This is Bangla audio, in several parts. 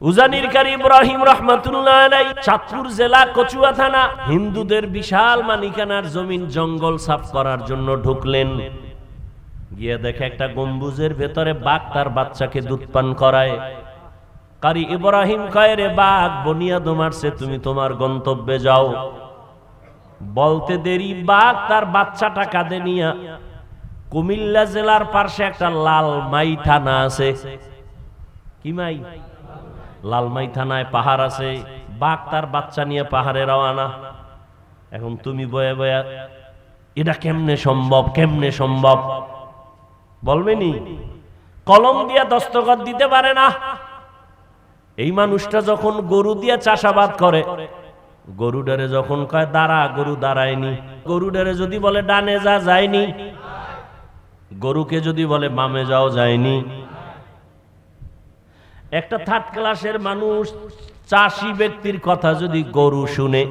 উজানির কারি ইব্রাহিম রহমাতুল্লাহ আলাইহি চাঁদপুর জেলা কচুয়া থানা হিন্দুদের বিশাল মালিকানার জমিন জঙ্গল সাফ করার জন্য ঢুকলেন। গিয়ে দেখে একটা গম্বুজের ভেতরে বাঘ তার বাচ্চাকে দুধ পান করায়। কারি ইব্রাহিম কয়, রে বাঘ বুনিয়াদ মারছে, তুমি তোমার গন্তব্যে যাও। বলতে দেরি বাঘ তার বাচ্চাটা কাঁধে নিয়া কুমিল্লা জেলার পাশে একটা লালমাই থানা আছে। কি মাই? লালমাই থানায় পাহাড় আছে। বাঘ তার বাচ্চা নিয়ে পাহাড়ে রওনা। এখন তুমি বয়ে বয়ে এটা কেমনে সম্ভব, কেমনে সম্ভব বলবেনি? কলম দিয়া দস্তখত দিতে পারে না। এই মানুষটা যখন গরু দিয়া চাষাবাদ করে, গরুডারে যখন কয় দাঁড়া, গরু দাঁড়ায়নি। গরুডারে যদি বলে ডানে যা, যায়নি। গরুকে যদি বলে বামে যাও, যায়নি। একটা থার্ড ক্লাসের মানুষ চাষী ব্যক্তির কথা যদি গরু শুনে,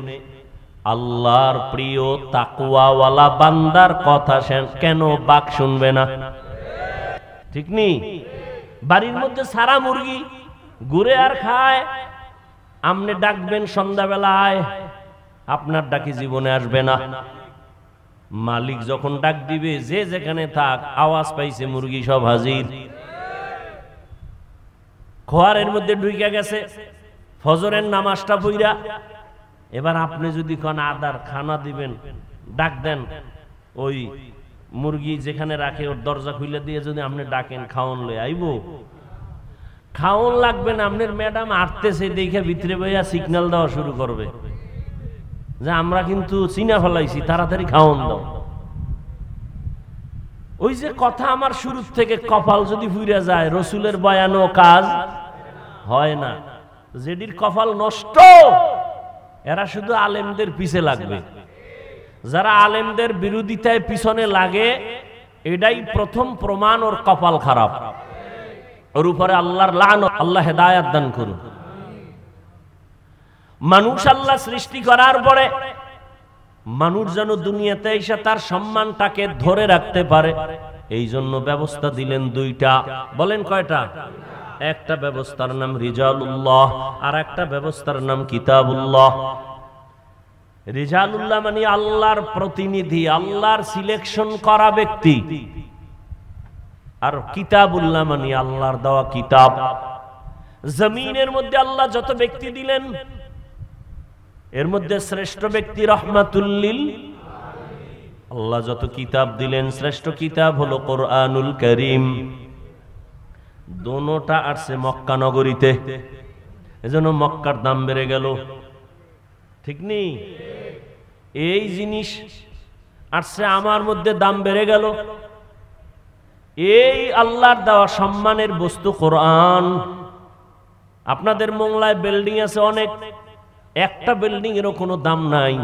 আল্লাহর প্রিয় তাকওয়াওয়ালা বান্দার কথা কেন বাঘ শুনবে না? ঠিক নেই? বাড়ির মধ্যে সারা মুরগি ঘুরে আর খায়, আপনি ডাকবেন সন্ধ্যাবেলায়, আপনার ডাকি জীবনে আসবে না। মালিক যখন ডাক দিবে, যে যেখানে থাক, আওয়াজ পাইছে মুরগি সব হাজির। খোয়ারের মধ্যে ঢুকে গেছে, ফজরের নামাজটা পইরা। এবার আপনি যদি কোন আদার খানা দিবেন, ডাক দেন, ওই মুরগি যেখানে রাখে ওর দরজা খুলে দিয়ে যদি আপনি ডাকেন, খাওন লই আইব? খাওন লাগবে না। আপনার ম্যাডাম আটতেছে দেখে ভিতরে বইয়া সিগন্যাল দেওয়া শুরু করবে যে আমরা কিন্তু চিনা ফেলাইছি, তাড়াতাড়ি খাওন দাও। ওই যে কথা আমার শুরু থেকে, কপাল যদি ফুইরা যায়, রসুলের বয়ানও কাজ হয় না। যেদির কপাল নষ্ট, এরা শুধু আলেমদের পিছে লাগবে। যারা আলেমদের বিরোধিতায় পিছনে লাগে, এটাই প্রথম প্রমাণ ওর কপাল খারাপ। ওর উপরে আল্লাহর লানত, আল্লাহ হেদায়েত দান করুন। মানুষ আল্লাহ সৃষ্টি করার পরে মানুষ যেন দুনিয়াতে এসে তার সম্মানটাকে ধরে রাখতে পারে, এই জন্য ব্যবস্থা দিলেন দুইটা। বলেন কয়টা? একটা ব্যবস্থার নাম রিজালুল্লাহ, আর একটা ব্যবস্থার নাম কিতাবুল্লাহ। রিজালুল্লাহ মানে আল্লাহর প্রতিনিধি, আল্লাহর সিলেকশন করা ব্যক্তি। আর কিতাবুল্লাহ মানে আল্লাহর দেওয়া কিতাব। জমিনের মধ্যে আল্লাহ যত ব্যক্তি দিলেন, এর মধ্যে শ্রেষ্ঠ ব্যক্তি রহমাতুল লিল। আল্লাহ যত কিতাব দিলেন, শ্রেষ্ঠ কিতাব হলো কোরআনুল কারীম। দোনোটা আসছে মক্কা নগরীতে, এজন্য মক্কার দাম বেড়ে গেল। ঠিক নেই? এই জিনিস আসছে আমার মধ্যে, দাম বেড়ে গেল। এই আল্লাহর দেওয়া সম্মানের বস্তু কোরআন। আপনাদের মোংলায় বিল্ডিং আছে অনেক, একটা বিল্ডিং এরও কোনো দাম নাই।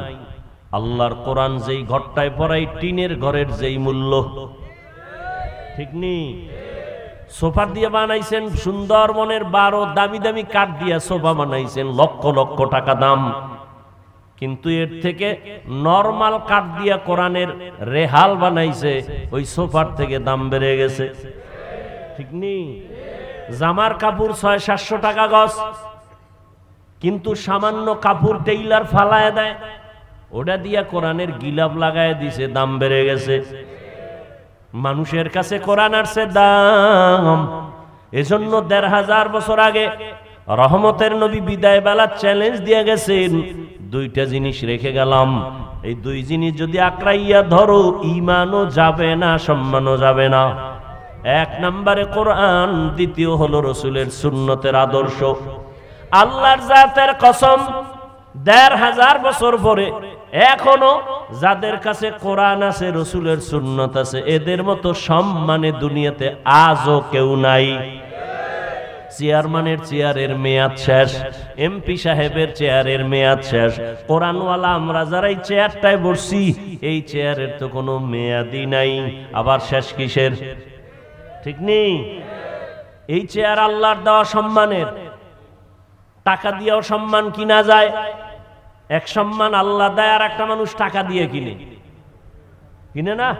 আল্লাহর কোরআন যেই ঘরটায় পড়াই, টিনের ঘরের যেই মূল্য। ঠিক নেই? সোফা দিয়ে বানাইছেন সুন্দরবনের 12 দামি দামি কাঠ দিয়ে সোফা বানাইছেন, লক্ষ লক্ষ টাকা দাম। কিন্তু এর থেকে নরমাল কাঠ দিয়া কোরআনের রেহাল বানাইছে, ওই সোফার থেকে দাম বেড়ে গেছে। ঠিক নেই? জামার কাপড় 600-700 টাকা গজ, কিন্তু সামান্য কাপড় টেইলার ফালায় দেয়, ওটা দিয়া কোরআনের গিলাপ লাগায় দিছে, দাম বেড়ে গেছে। মানুষের কাছে কোরআন আসছে দাম। এজন্য 1500 বছর আগে রহমতের নবী বিদায় বেলা চ্যালেঞ্জ দিয়ে গেছেন, দুইটা জিনিস রেখে গেলাম, এই দুই জিনিস যদি আঁকড়াইয়া ধরো, ঈমানও যাবে না, সম্মানও যাবে না। এক নম্বরে কোরআন, দ্বিতীয় হলো রসুলের সুন্নতের আদর্শ। আল্লাহর জাতের কসম, 1500 বছর পরে এখনো যাদের কাছে কোরআন আছে, রসুলের সুন্নত আছে, এদের মতো সম্মানে দুনিয়াতে আজও কেউ নাই। চেয়ারম্যানের চেয়ারের মেয়াদ শেষ, এমপি সাহেবের চেয়ারের মেয়াদ শেষ, কোরআনওয়ালা আমরা যারা এই চেয়ারটায় বসছি, এই চেয়ারের তো কোনো মেয়াদই নাই, আবার শেষ কিসের? ঠিক নেই? এই চেয়ার আল্লাহর দেওয়া সম্মানের। টাকা দিয়েও সম্মান কিনা যায়। এক সম্মান আল্লাহ দেয়, আর একটা মানুষ টাকা দিয়ে কিনে না।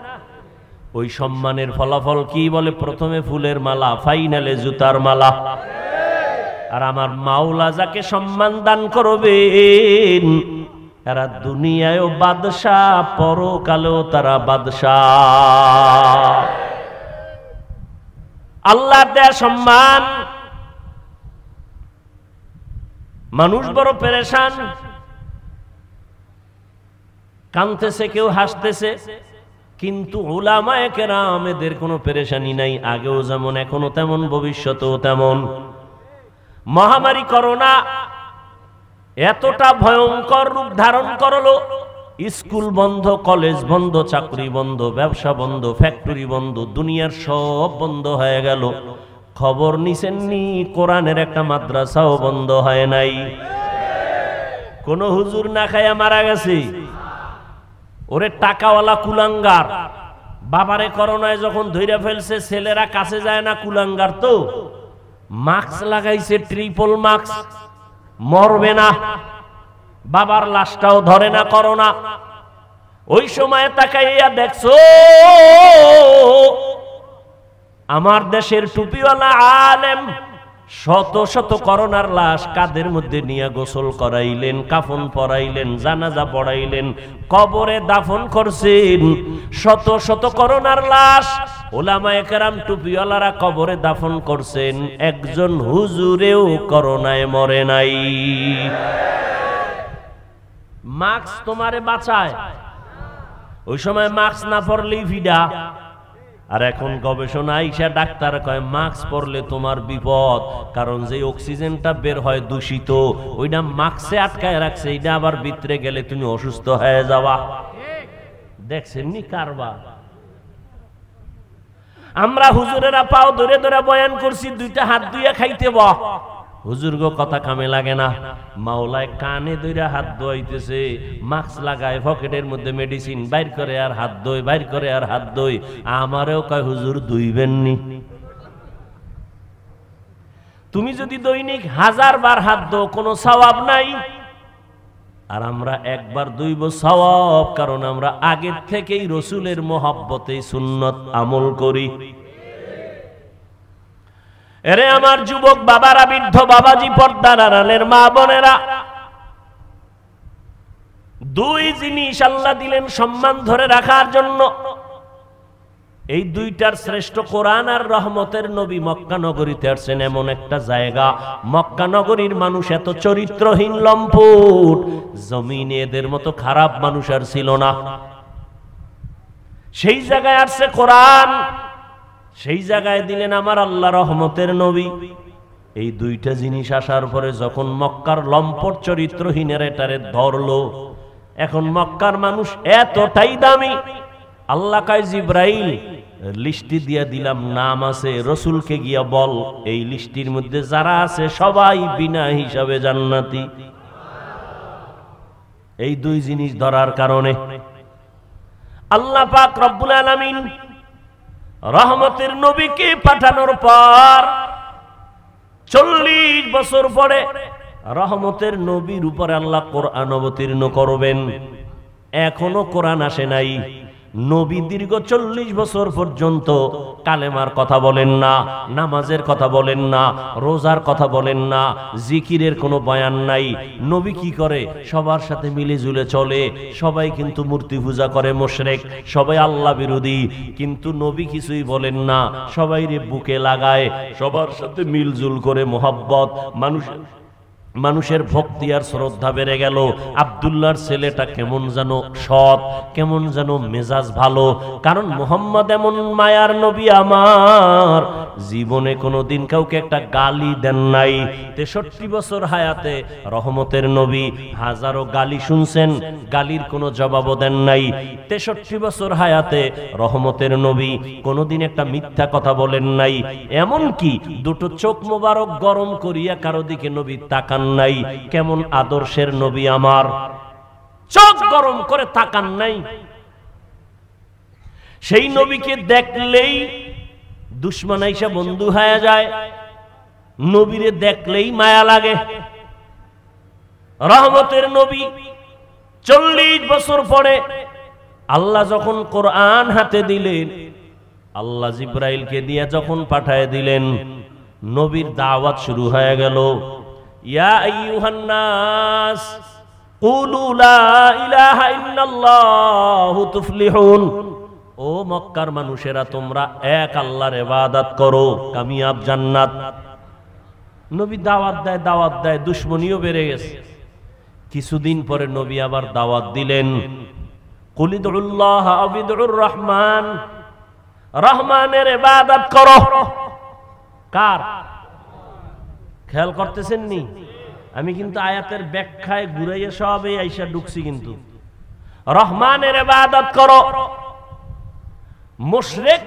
ওই সম্মানের ফলাফল কি বলে? প্রথমে ফুলের মালা, ফাইনালে জুতার মালা। আর আমার মাওলা যাকে সম্মান দান করবেন এরা দুনিয়ায়ও বাদশাহ, পরকালেও তারা বাদশাহ। আল্লাহর দেয়া সম্মান। মানুষ বড় পেরেশান, কাঁদতেছে কেউ হাসতেছে, কিন্তু উলামায়ে কেরাম এদের কোনো পেরেশানি নাই। আগেও যেমন, এখনো তেমন, ভবিষ্যতেও তেমন। মহামারী করোনা এতটা ভয়ঙ্কর রূপ ধারণ করলো, স্কুল বন্ধ, কলেজ বন্ধ, চাকরি বন্ধ, ব্যবসা বন্ধ, ফ্যাক্টরি বন্ধ, দুনিয়ার সব বন্ধ হয়ে গেল। খবর নিছেননি কোরআনের একটা মাদ্রাসাও বন্ধ হয় নাই। কোন হুজুর না খায়া মারা গেছে? ওরে টাকাওয়ালা কুলাঙ্গার, বাবারে করোনায় যখন ধইরা ফেলছে ছেলেরা কাছে যায় না, কুলাঙ্গার তো মাস্ক লাগাইছে, ট্রিপল মাস্ক, মরবে না, বাবার লাশটাও ধরে না করোনা। ওই সময় তাকাইয়া দেখছো আমার দেশের টুপিওয়ালা আলেম শত শত করোনার লাশ কাদের মধ্যে নিয়ে গোসল করাইলেন, কাফন পরাইলেন, জানাজা পড়াইলেন, কবরে দাফন করছেন। শত শত করোনার লাশ উলামায়ে কেরাম টুপিওয়ালারা কবরে দাফন করছেন। একজন হুজুরেও করোনায় মরে নাই। মাস্ক তোমারে বাঁচায়, ওই সময় মাস্ক না পরলেই ভিডা। আর এখন গবেষণা আইসা ডাক্তার কয় মাস্ক পরলে তোমার বিপদ, কারণ যে অক্সিজেনটা বের হয় দূষিত, ওইটা মাস্কে আটকায় রাখছে, এইটা আবার ভিতরে গেলে তুমি অসুস্থ হয়ে যাবা। দেখছেন নি কারবা? আমরা হুজুরেরা পাও ধরে ধরে বয়ান করছি, দুইটা হাত ধুইয়া খাইতে বা হুজুর গো কথা কামে লাগে না। মাওলায় কানে ধইরা হাত ধোয়াইতেছে, মাস্ক লাগায়, পকেটের মধ্যে মেডিসিন বাইর করে আর হাত ধোয়, বাইর করে আর হাত ধোয়। আমারেও কয় হুজুর ধুইবেননি। তুমি যদি দৈনিক 1000 বার হাত ধো কোনো সওয়াব নাই, আর আমরা একবার ধুইব সওয়াব, কারণ আমরা আগের থেকেই রসুলের মহব্বতে সুন্নত আমল করি। এরে আমার যুবক বাবারা, বৃদ্ধ বাবাজি, পর্দার আড়ালের মা বোনেরা, দুই জিনিস আল্লাহ দিলেন সম্মান ধরে রাখার জন্য। এই দুইটার শ্রেষ্ঠ কোরআন আর রহমতের নবী মক্কা নগরীতে আসছেন এমন একটা জায়গা, মক্কা নগরীর মানুষ এত চরিত্রহীন, লম্পট, জমিনে এদের মতো খারাপ মানুষ আর ছিল না। সেই জায়গায় আসছে কোরআন, সেই জায়গায় দিলেন আমার আল্লাহ রহমতের নবী। এই দুইটা জিনিস আসার পরে যখন মক্কার লম্পট চরিত্রহীনের এটারে ধরলো, এখন মক্কার মানুষ এতটাই দামি, আল্লাহ কয় জিব্রাইল লিস্টি দিয়া দিলাম, নাম আছে, রসুলকে গিয়া বল এই লিস্টির মধ্যে যারা আছে সবাই বিনা হিসাবে জান্নাতি। এই দুই জিনিস ধরার কারণে আল্লাহ পাক রব্বুল আলামিন রহমতের নবীকে পাঠানোর পর 40 বছর পরে রহমতের নবীর উপরে আল্লাহ কোরআন অবতীর্ণ করবেন। এখনো কোরআন আসে নাই। নবী দীর্ঘ 40 বছর পর্যন্ত কালেমার কথা বলেন না, নামাজের কথা বলেন না, রোজার কথা বলেন না, জিকিরের কোনো বয়ান নাই। নবী কি করে? সবার সাথে মিলে ঝুলে চলে। সবাই কিন্তু মূর্তি পূজা করে, মুশরিক, সবাই আল্লাহ বিরোধী, কিন্তু নবী কিছুই বলেন না, সবাই রে বুকে লাগায়, সবার সাথে মিলজুল করে মোহাব্বত। মানুষের ভক্তি আর শ্রদ্ধা বেড়ে গেল। আব্দুল্লাহর ছেলেটা কেমন যেন সৎ, কেমন যেন মেজাজ ভালো, কারণ মুহাম্মদ এমন মায়ার নবী আমার, জীবনে কোনোদিন কাউকে একটা গালি দেন নাই। 63 বছর হায়াতে রহমতের নবী হাজারো গালি শুনছেন, গালির কোনো জবাবও দেন নাই। 63 বছর হায়াতে রহমতের নবী কোনোদিন একটা মিথ্যা কথা বলেন নাই। এমন কি দুটো চোখ মোবারক গরম করিয়া কারো দিকে নবী তাকান নাই। কেমন আদর্শের নবী আমার, চোখ গরম করে তাকান নাই। সেই নবীকে দেখলেই দুশমন আইসা বন্ধু হয়ে যায়, নবীরে দেখলেই মায়া লাগে। রহমতের নবী 40 বছর পরে আল্লাহ যখন কোরআন হাতে দিলেন, আল্লাহ জিব্রাইলকে দিয়ে যখন পাঠায় দিলেন, নবীর দাওয়াত শুরু হয়ে গেল। ইয়া আইয়ুহান নাস কুলু লা ইলাহা ইল্লাল্লাহু তুফলিহুন। ও মক্কার মানুষেরা, তোমরা এক আল্লাহর ইবাদত করো, কামিয়াব জান্নাত। নবী দাওয়াত দেয়, দুশমনীও বেড়ে গেছে। কিছুদিন পরে নবী আবার দাওয়াত দিলেন, কুলিদুল্লাহ আবিদুর রহমান, রহমানের ইবাদত করো। কার? খেয়াল করতেছেন নি? আমি কিন্তু আয়াতের ব্যাখ্যায় ঘুরাইয়া সবে আইসা ঢুকছি। কিন্তু রহমানের ইবাদত করো। মুশরিক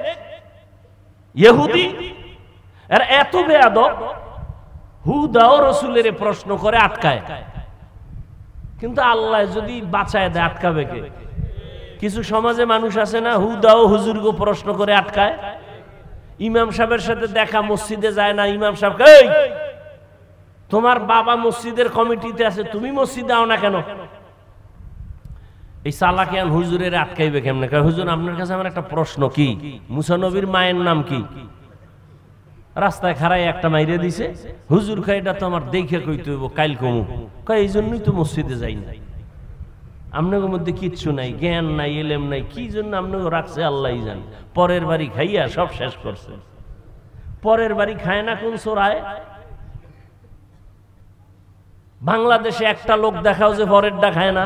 ইহুদি এর এত বেয়াদব, হুদা ও রাসূলের প্রশ্ন করে আটকায়। কিন্তু আল্লাহ যদি বাঁচায় দেয়, আটকাবে কে? কিছু সমাজে মানুষ আছে না, হুদা ও হুজুরকে প্রশ্ন করে আটকায়। ইমাম সাহেবের সাথে দেখা, মসজিদে যায় না। ইমাম সাহেব, এই তোমার বাবা মসজিদের কমিটিতে আছে, তুমি মসজিদে আও না কেন? এই সালাকিয়ান হুজুরের আটকাইবে কেমনে? হুজুর, আপনার কাছে আমার একটা প্রশ্ন। কি? মুসা নবীর মায়ের নাম কি? রাস্তায় খাড়াই একটা মাইরে দিছে। হুজুর কয়, এটা তো আমার দেখে কইতে হইব, কাইল কমু। কয়, এই জন্যই তো মসজিদে যাই না। আপনাদের মধ্যে কিচ্ছু নাই, জ্ঞান নাই, এলেম নাই, কি জন্য আপনাকে রাখছে আল্লাহই জানে। পরের বাড়ি খাইয়া সব শেষ করছে। পরের বাড়ি খায় না কোন চোরায়? বাংলাদেশে একটা লোক দেখাও যে পরেরটা খায় না।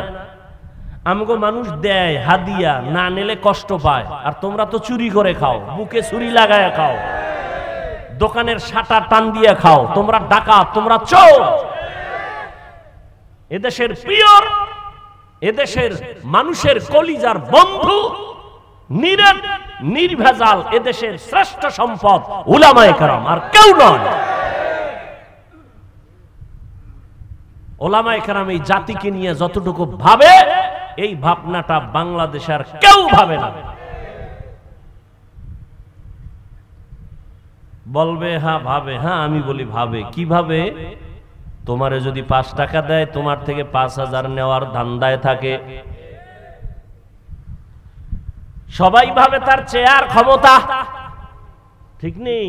আমগো মানুষ দেয় হাদিয়া, না নিলে কষ্ট পায়। আর তোমরা তো চুরি করে খাও, বুকে ছুরি লাগায়া খাও, দোকানের শাটার টান দিয়ে খাও। তোমরা ডাকাত, তোমরা চোর। এদেশের পিওর, এদেশের মানুষের কলিজার বন্ধু, নির্ভেজাল, এদেশের শ্রেষ্ঠ সম্পদ উলামায়ে কেরাম, আর কেউ নয়। উলামায়ে কেরাম এই জাতিকে নিয়ে যতটুকু ভাবে, এই ভাবনাটা বাংলাদেশের কেউ ভাবে না। বলবে হ্যাঁ ভাবে, হ্যাঁ আমি বলি ভাবে। কিভাবে? তোমারে যদি 5 টাকা দেয়, তোমার থেকে 5000 নেওয়ার ধান্দায় থাকে। সবাই ভাবে তার চেয়ার ক্ষমতা, ঠিক নেই?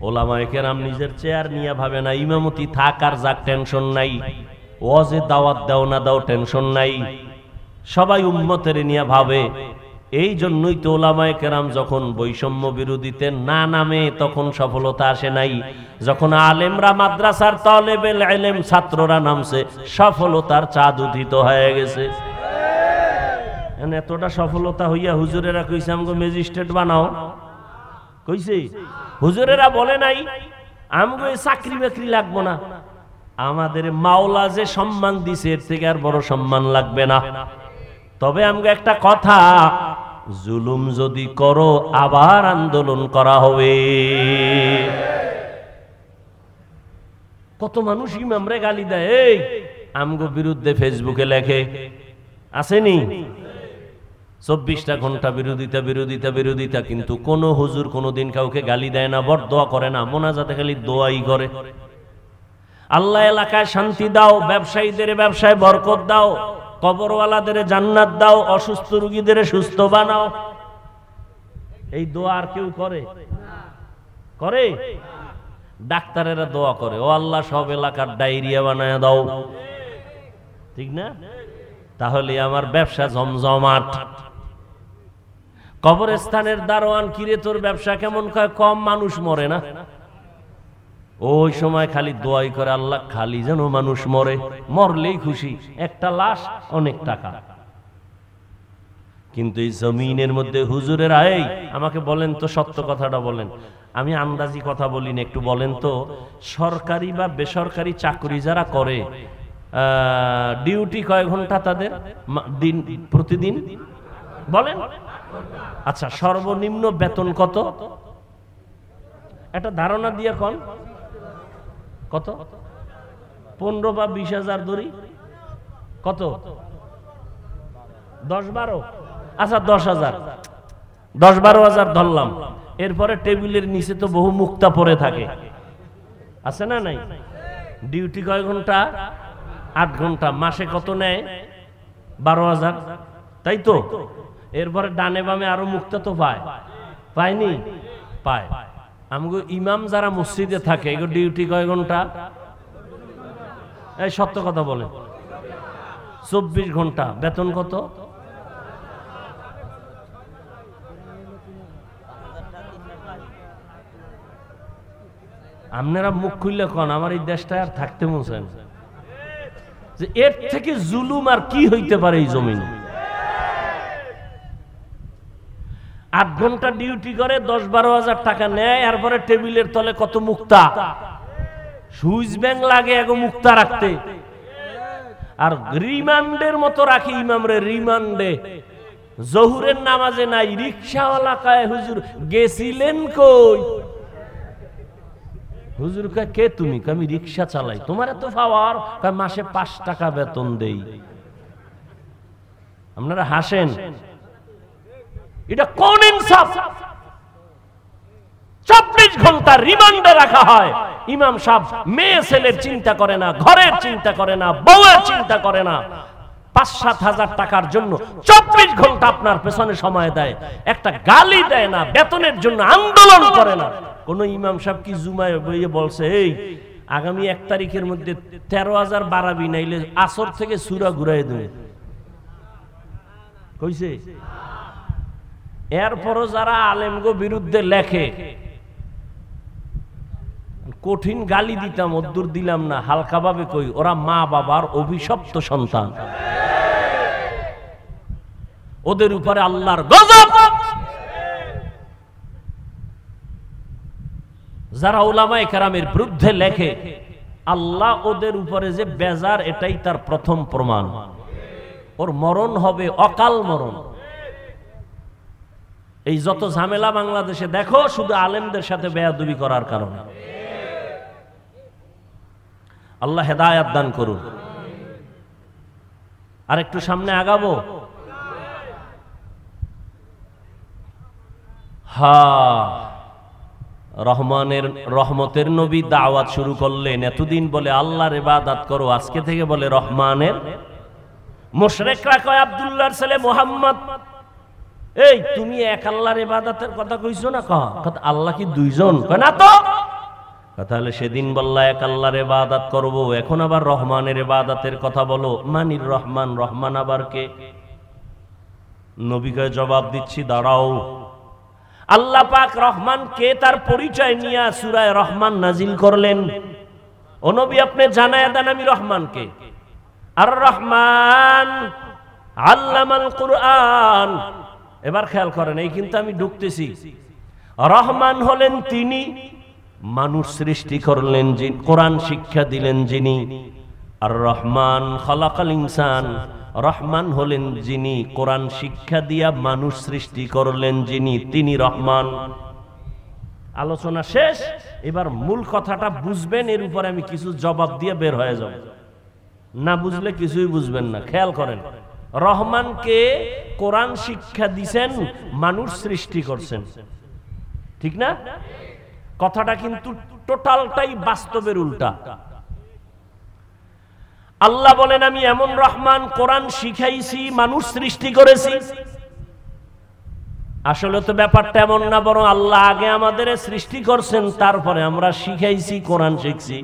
ওলামায়ে কেরাম নিজের চেয়ার নিয়ে ভাবে না। ইমামতি থাক আর যাক, টেনশন নাই। ওয়াজে দাওয়াত দাও না দাও, টেনশন নাই। সবাই উম্মতের নিয়ে ভাবে। এই জন্যই তো ওলামায়ে কেরাম যখন বৈষম্য বিরোধীতে না নামে, তখন সফলতা আসে নাই। যখন আলেমরা, মাদ্রাসার তালেবেল ইলম ছাত্ররা নামছে, সফলতার চাঁদ উদিত হয়ে গেছে। এতটা সফলতা হইয়া হুজুরেরা কইছে আমগো ম্যাজিস্ট্রেট বানাও। কইছে? হুজুরেরা বলে নাই আমগো এই চাকরি বাকরি লাগবো না, আমাদের মাওলা যে সম্মান দিছে এর থেকে আর বড় সম্মান লাগবে না। তবে আমগো একটা কথা, জুলুম যদি করো আবার আন্দোলন করা হবে। কত মানুষ ইমামরে গালি দেয়, এই আমগো বিরুদ্ধে ফেসবুকে লেখে, আসেনি? 24টা ঘন্টা বিরোধিতা বিরোধিতা বিরোধিতা। কিন্তু কোন হুজুর কোনদিন কাউকে গালি দেয় না, বরদোয়া করে না, মোনাজাতে খালি দোয়াই করে। আল্লাহ এলাকায় শান্তি দাও, ব্যবসায়ীদের ব্যবসায় বরকত দাও, কবরওয়ালাদের জান্নাত দাও, অসুস্থ রোগীদের সুস্থ বানাও। এই দোয়া আর কেউ করে? করে? ডাক্তারেরা দোয়া করে, ও আল্লাহ সব এলাকার ডায়রিয়া বানায় দাও, ঠিক না? তাহলে আমার ব্যবসা জমজমাট। কবরস্থানের দারোয়ান, কিরে তোর ব্যবসা কেমন? কম মানুষ মরে না? ওই সময় খালি দোয়াই করে, আল্লাহ খালি যেন মানুষ মরে, মরলেই খুশি, একটা লাশ অনেক টাকা। কিন্তু এই জমিনের মধ্যে হুজুরেরা, এই আমাকে বলেন তো, সত্য কথাটা বলেন, আমি আন্দাজি কথা বলিনি, একটু বলেন তো, সরকারি বা বেসরকারি চাকরি যারা করে, ডিউটি কয় ঘন্টা তাদের দিন প্রতিদিন? বলেন। আচ্ছা, সর্বনিম্ন বেতন কত? একটা ধারণা দিয়ে কোন কত? 15 বা 20,000 ধরি। কত? 10-12? আচ্ছা 10,000, 10-12,000 ধরলাম। এরপরে টেবিলের নিচে তো বহু মুক্তা পড়ে থাকে, আছে না নাই? ডিউটি কয় ঘন্টা? 8 ঘন্টা। মাসে কত নেয়? 12,000, তাই তো? এরপরে ডানে বামে আরো মুক্তা তো পায়, পায়নি? পায়। আমগো ইমাম যারা মসজিদে থাকে এগো ডিউটি কয় ঘন্টা? এই সত্য কথা বলে 24 ঘন্টা। বেতন কত? আপনারা মুখ খুললে কন, আমার এই দেশটা আর থাকতে মন যে এর থেকে জুলুম আর কি হইতে পারে এই জমিন। 8 ঘন্টা ডিউটি করে 10-12 হাজার টাকা নেয়, এরপরে টেবিলের তলে কত মুক্তা, সুইচ ব্যাংক লাগে এগো মুক্তা রাখতে, আর রিমান্ডের মতো রাখি ইমামরে। রিমান্ডে জহুরের নামাজে নাই, রিক্সাওয়ালা কয় হুজুর গেছিলেন কই? হুজুর কয় কে তুমি? আমি রিক্সা চালাই। তোমার এত পাওয়ার? কয় মাসে 5 টাকা বেতন দেই। আপনারা হাসেন, এটা কোন ইনসাফ? 24 ঘন্টা রিমান্ডে রাখা হয়। ইমাম সাহেব মেয়ে ছেলের চিন্তা করে না, ঘরের চিন্তা করে না, বউয়ের চিন্তা করে না, 5-7 হাজার টাকার জন্য 24 ঘন্টা আপনার পেছনে সময় দেয়, একটা গালি দেয় না, বেতনের জন্য আন্দোলন করে না। কোন ইমাম সাহেব কি জুমায় বইয়ে বলছে এই আগামী 1 তারিখের মধ্যে 13,000 বাড়াবি, নাইলে আসর থেকে সূরা ঘুরাই দেবে? কইছে? এরপরও যারা আলেমগো বিরুদ্ধে লেখে, কঠিন গালি দিতাম, অদ্দুর দিলাম না, হালকা ভাবে কই, ওরা মা বাবার অভিশপ্ত সন্তান, ওদের উপরে আল্লাহর গজব। যারা উলামায়ে কেরামের বিরুদ্ধে লেখে, আল্লাহ ওদের উপরে যে বেজার, এটাই তার প্রথম প্রমাণ। ওর মরণ হবে অকাল মরণ। এই যত ঝামেলা বাংলাদেশে দেখো, শুধু আলেমদের সাথে বেয়াদবি করার কারণে। আল্লাহ হেদায়েত দান করুন। আর একটু সামনে আগাবো। রহমতের নবী দাওয়াত শুরু করলেন। এতদিন বলে আল্লাহর ইবাদত করো, আজকে থেকে বলে রহমানের। মুশরিকরা কয় আব্দুল্লাহর ছেলে মুহাম্মদ, এই তুমি এক আল্লাহর ইবাদতের কথা কইছো না? কথা আল্লাহ কি দুইজন? কয় না তো। তাহলে সেদিন বললা এক আল্লাহর ইবাদত করব, এখন আবার রহমানের ইবাদতের কথা বলো। মানির রহমান, রহমান আবার কে? নবীকে জবাব দিচ্ছি, দাঁড়াও। আল্লাহ পাক রহমান কে তার পরিচয় নিয়ে সূরা রহমান নাজিল করলেন। ও নবী আপনি জানায়া দেন আমি রহমান কে। আর রহমান আল্লামাল কুরআন। এবার খেয়াল করেন, এই কিন্তু আমি ঢুকতেছি। রহমান হলেন তিনি, মানুষ সৃষ্টি করলেন যিনি, কোরআন শিক্ষা দিলেন যিনি। আর রহমান খালাকাল ইনসান, রহমান হলেন যিনি, কোরআন শিক্ষা দিয়া মানুষ সৃষ্টি করলেন যিনি, তিনি রহমান। আলোচনা শেষ। এবার মূল কথাটা বুঝবেন, এর উপরে আমি কিছু জবাব দিয়ে বের হয়ে যাব। না বুঝলে কিছুই বুঝবেন না। খেয়াল করেন, রহমানকে কোরআন শিক্ষা দিছেন, মানুষ সৃষ্টি করছেন, ঠিক না? কথাটা কিন্তু টোটালটাই বাস্তবের উল্টা। আল্লাহ বলেন আমি এমন রহমান, কোরআন শিখাইছি, মানুষ সৃষ্টি করেছি। আসলে তো ব্যাপারটা এমন না, বরং আল্লাহ আগে আমাদের সৃষ্টি করছেন, তারপরে আমরা শিখাইছি, কোরআন শিখছি।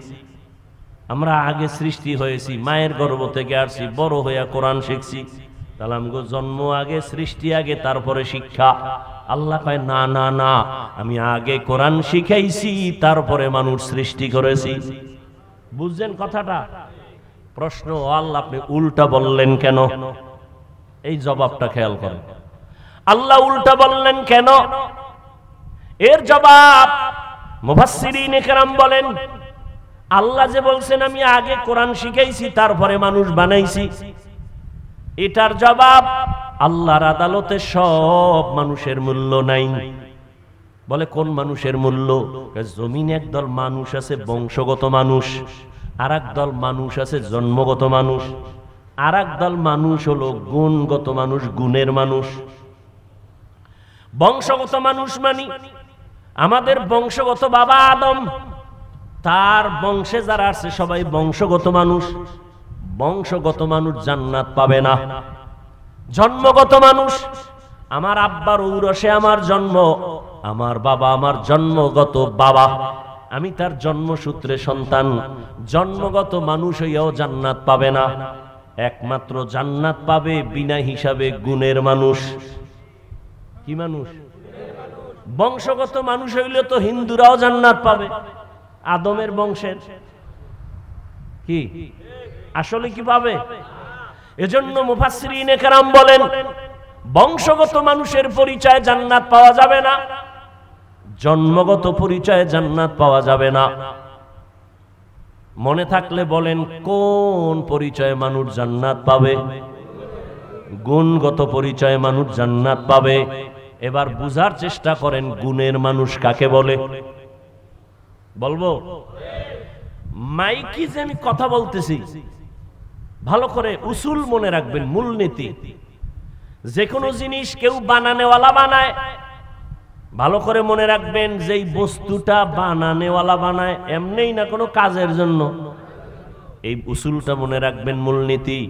আমরা আগে সৃষ্টি হয়েছি, মায়ের গর্ভ থেকে আসছি, বড় হইয়া কোরআন শিখছি। তাহলে আমগো জন্ম আগে, সৃষ্টি আগে, তারপরে শিক্ষা। আল্লাহ কয় না না না, আমি আগে কোরআন শিখাইছি, তারপরে মানুষ সৃষ্টি করেছি। বুঝছেন কথাটা? প্রশ্ন, আল্লাহ আপনি উল্টা বললেন কেন? এই জবাবটা খেয়াল করেন। আল্লাহ উল্টা বললেন কেন? এর জবাব মুফাসসিরিনে কেরাম বলেন, আল্লাহ যে বলছেন আমি আগে কোরআন শিখাইছি, তারপরে মানুষ বানাইছি, এটার জবাব আল্লাহর আদালতে সব মানুষের মূল্য নাই। বলে কোন মানুষের মূল্য? জমিনে একদল মানুষ আছে বংশগত মানুষ, আর একদল মানুষ আছে জন্মগত মানুষ, আর একদল মানুষ হলো গুণগত মানুষ, গুণের মানুষ। বংশগত মানুষ মানে আমাদের বংশগত বাবা আদম, তার বংশে যারা আছে সবাই বংশগত মানুষ। বংশগত মানুষ জান্নাত পাবে না। জন্মগত মানুষ, আমার আব্বার ঔরসে আমার জন্ম, আমার বাবা আমার জন্মগত বাবা, আমি তার জন্মসূত্রে সন্তান, জন্মগত মানুষ হইয়াও জান্নাত পাবে না। একমাত্র জান্নাত পাবে বিনা হিসাবে গুণের মানুষ। কি মানুষ? বংশগত মানুষ হইলে তো হিন্দুরাও জান্নাত পাবে, আদমের বংশের। কি আসলে কি পাবে? এজন্য মুফাসসিরিনে কেরাম বলেন বংশগত মানুষের পরিচয় জান্নাত পাওয়া যাবে না, জন্মগত পরিচয়ে জান্নাত পাওয়া যাবে না। মনে থাকলে বলেন কোন পরিচয়ে মানুষ জান্নাত পাবে? গুণগত পরিচয়ে মানুষ জান্নাত পাবে। এবার বুঝার চেষ্টা করেন গুণের মানুষ কাকে বলে। বলবো মাইকি যে আমি কথা বলতেছি, ভালো করে উসুল মনে রাখবেন, মূলনীতি। যে কোনো জিনিস কেউ বানানেওয়ালা বানায়, ভালো করে মনে রাখবেন যেই বস্তুটা বানানেওয়ালা বানায় এমনিই না, কোনো কাজের জন্য। এই উসুলটা মনে রাখবেন, মূলনীতি।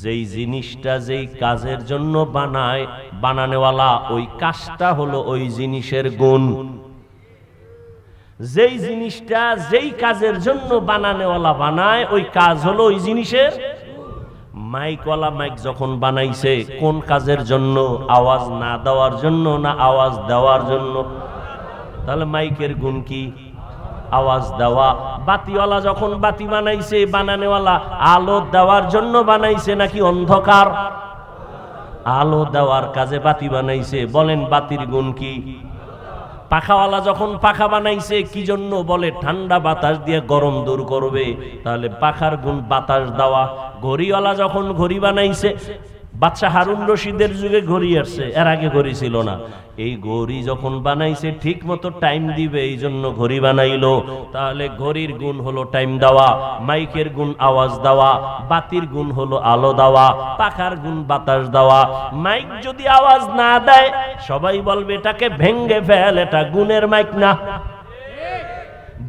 যেই জিনিসটা যেই কাজের জন্য বানায় বানানেওয়ালা, ওই কাজটা হলো ওই জিনিসের গুণ। যেই জিনিসটা যেই কাজের জন্য বানানেওয়ালা বানায়, ওই কাজ হলো ওই জিনিসের। মাইকওয়ালা মাইক যখন বানাইছে কোন কাজের জন্য? আওয়াজ না দেওয়ার জন্য না আওয়াজ দেওয়ার জন্য? তাহলে মাইকের গুণ কি? আওয়াজ দেওয়া। বাতিওয়ালা যখন বাতি বানাইছে, বানানেওয়ালা আলো দেওয়ার জন্য বানাইছে নাকি অন্ধকার? আলো দেওয়ার কাজে বাতি বানাইছে, বলেন বাতির গুণ কি? পাখাওয়ালা যখন পাখা বানাইছে কি জন্য? বলে ঠান্ডা বাতাস দিয়ে গরম দূর করবে, তাহলে পাখার গুণ বাতাস দেওয়া। ঘড়িওয়ালা যখন ঘড়ি বানাইছে, বাদশাহ হারুন রশিদের যুগে ঘড়ি আসছে, এর আগে ঘড়ি ছিল না। এই ঘড়ি যখন বানাইছে ঠিক মতো টাইম দিবে, এই জন্য ঘড়ি বানাইলো। তাহলে ঘড়ির গুণ হলো টাইম দেওয়া, মাইকের গুণ আওয়াজ দেওয়া, বাতির গুণ হলো আলো দেওয়া, পাখার গুণ বাতাস দেওয়া। মাইক যদি আওয়াজ না দেয় সবাই বলবে এটাকে ভেঙ্গে ফেল, এটা গুণের মাইক না।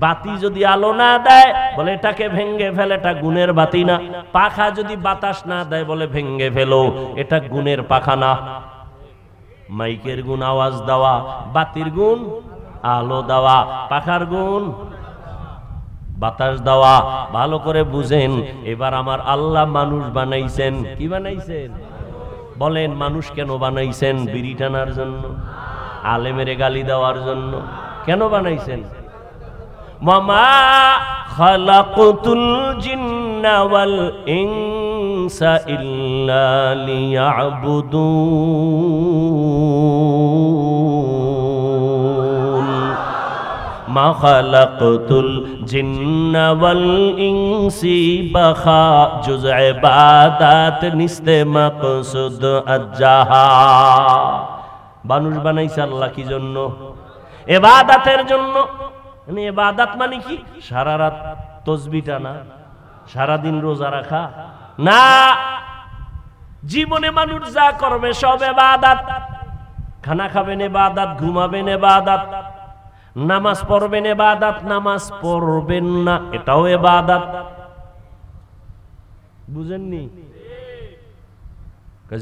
বাতি যদি আলো না দেয় বলে এটাকে ভেঙ্গে ফেলে, এটা গুণের বাতি না। পাখা যদি বাতাস না দেয় বলে ভেঙ্গে ফেলো, এটা গুণের পাখা না। মাইকের গুণ আওয়াজ দেওয়া, বাতির গুণ আলো দেওয়া, পাখার গুণ বাতাস দেওয়া। ভালো করে বুঝেন। এবার আমার আল্লাহ মানুষ বানাইছেন। কি বানাইছেন? বলেন মানুষ কেন বানাইছেন? বিড়ি টানার জন্য? আলেমের গালি দেওয়ার জন্য? কেন বানাইছেন? ওয়ামা খালাকতুল জিন্না ওয়াল ইনসা ইল্লা লিয়াবুদুন। মা খালাকতুল জিন্না ওয়াল ইনসি বাখা জুজ ইবাদাত নিস্তে মাকসুদ আজ্জাহা। মানুষ বানাইছে আল্লাহ কি জন্য? ইবাদতের জন্য। ইবাদত মানে কি? সারা রাত তাসবিহ টানা, সারাদিন রোজা রাখা না। জীবনে মানুষ যা করবে সব ইবাদত। খানা খাবেন ইবাদত, ঘুমাবেন ইবাদত, নামাজ পড়বেন ইবাদত, নামাজ পড়বেন না এটাও ইবাদত। বুঝেননি?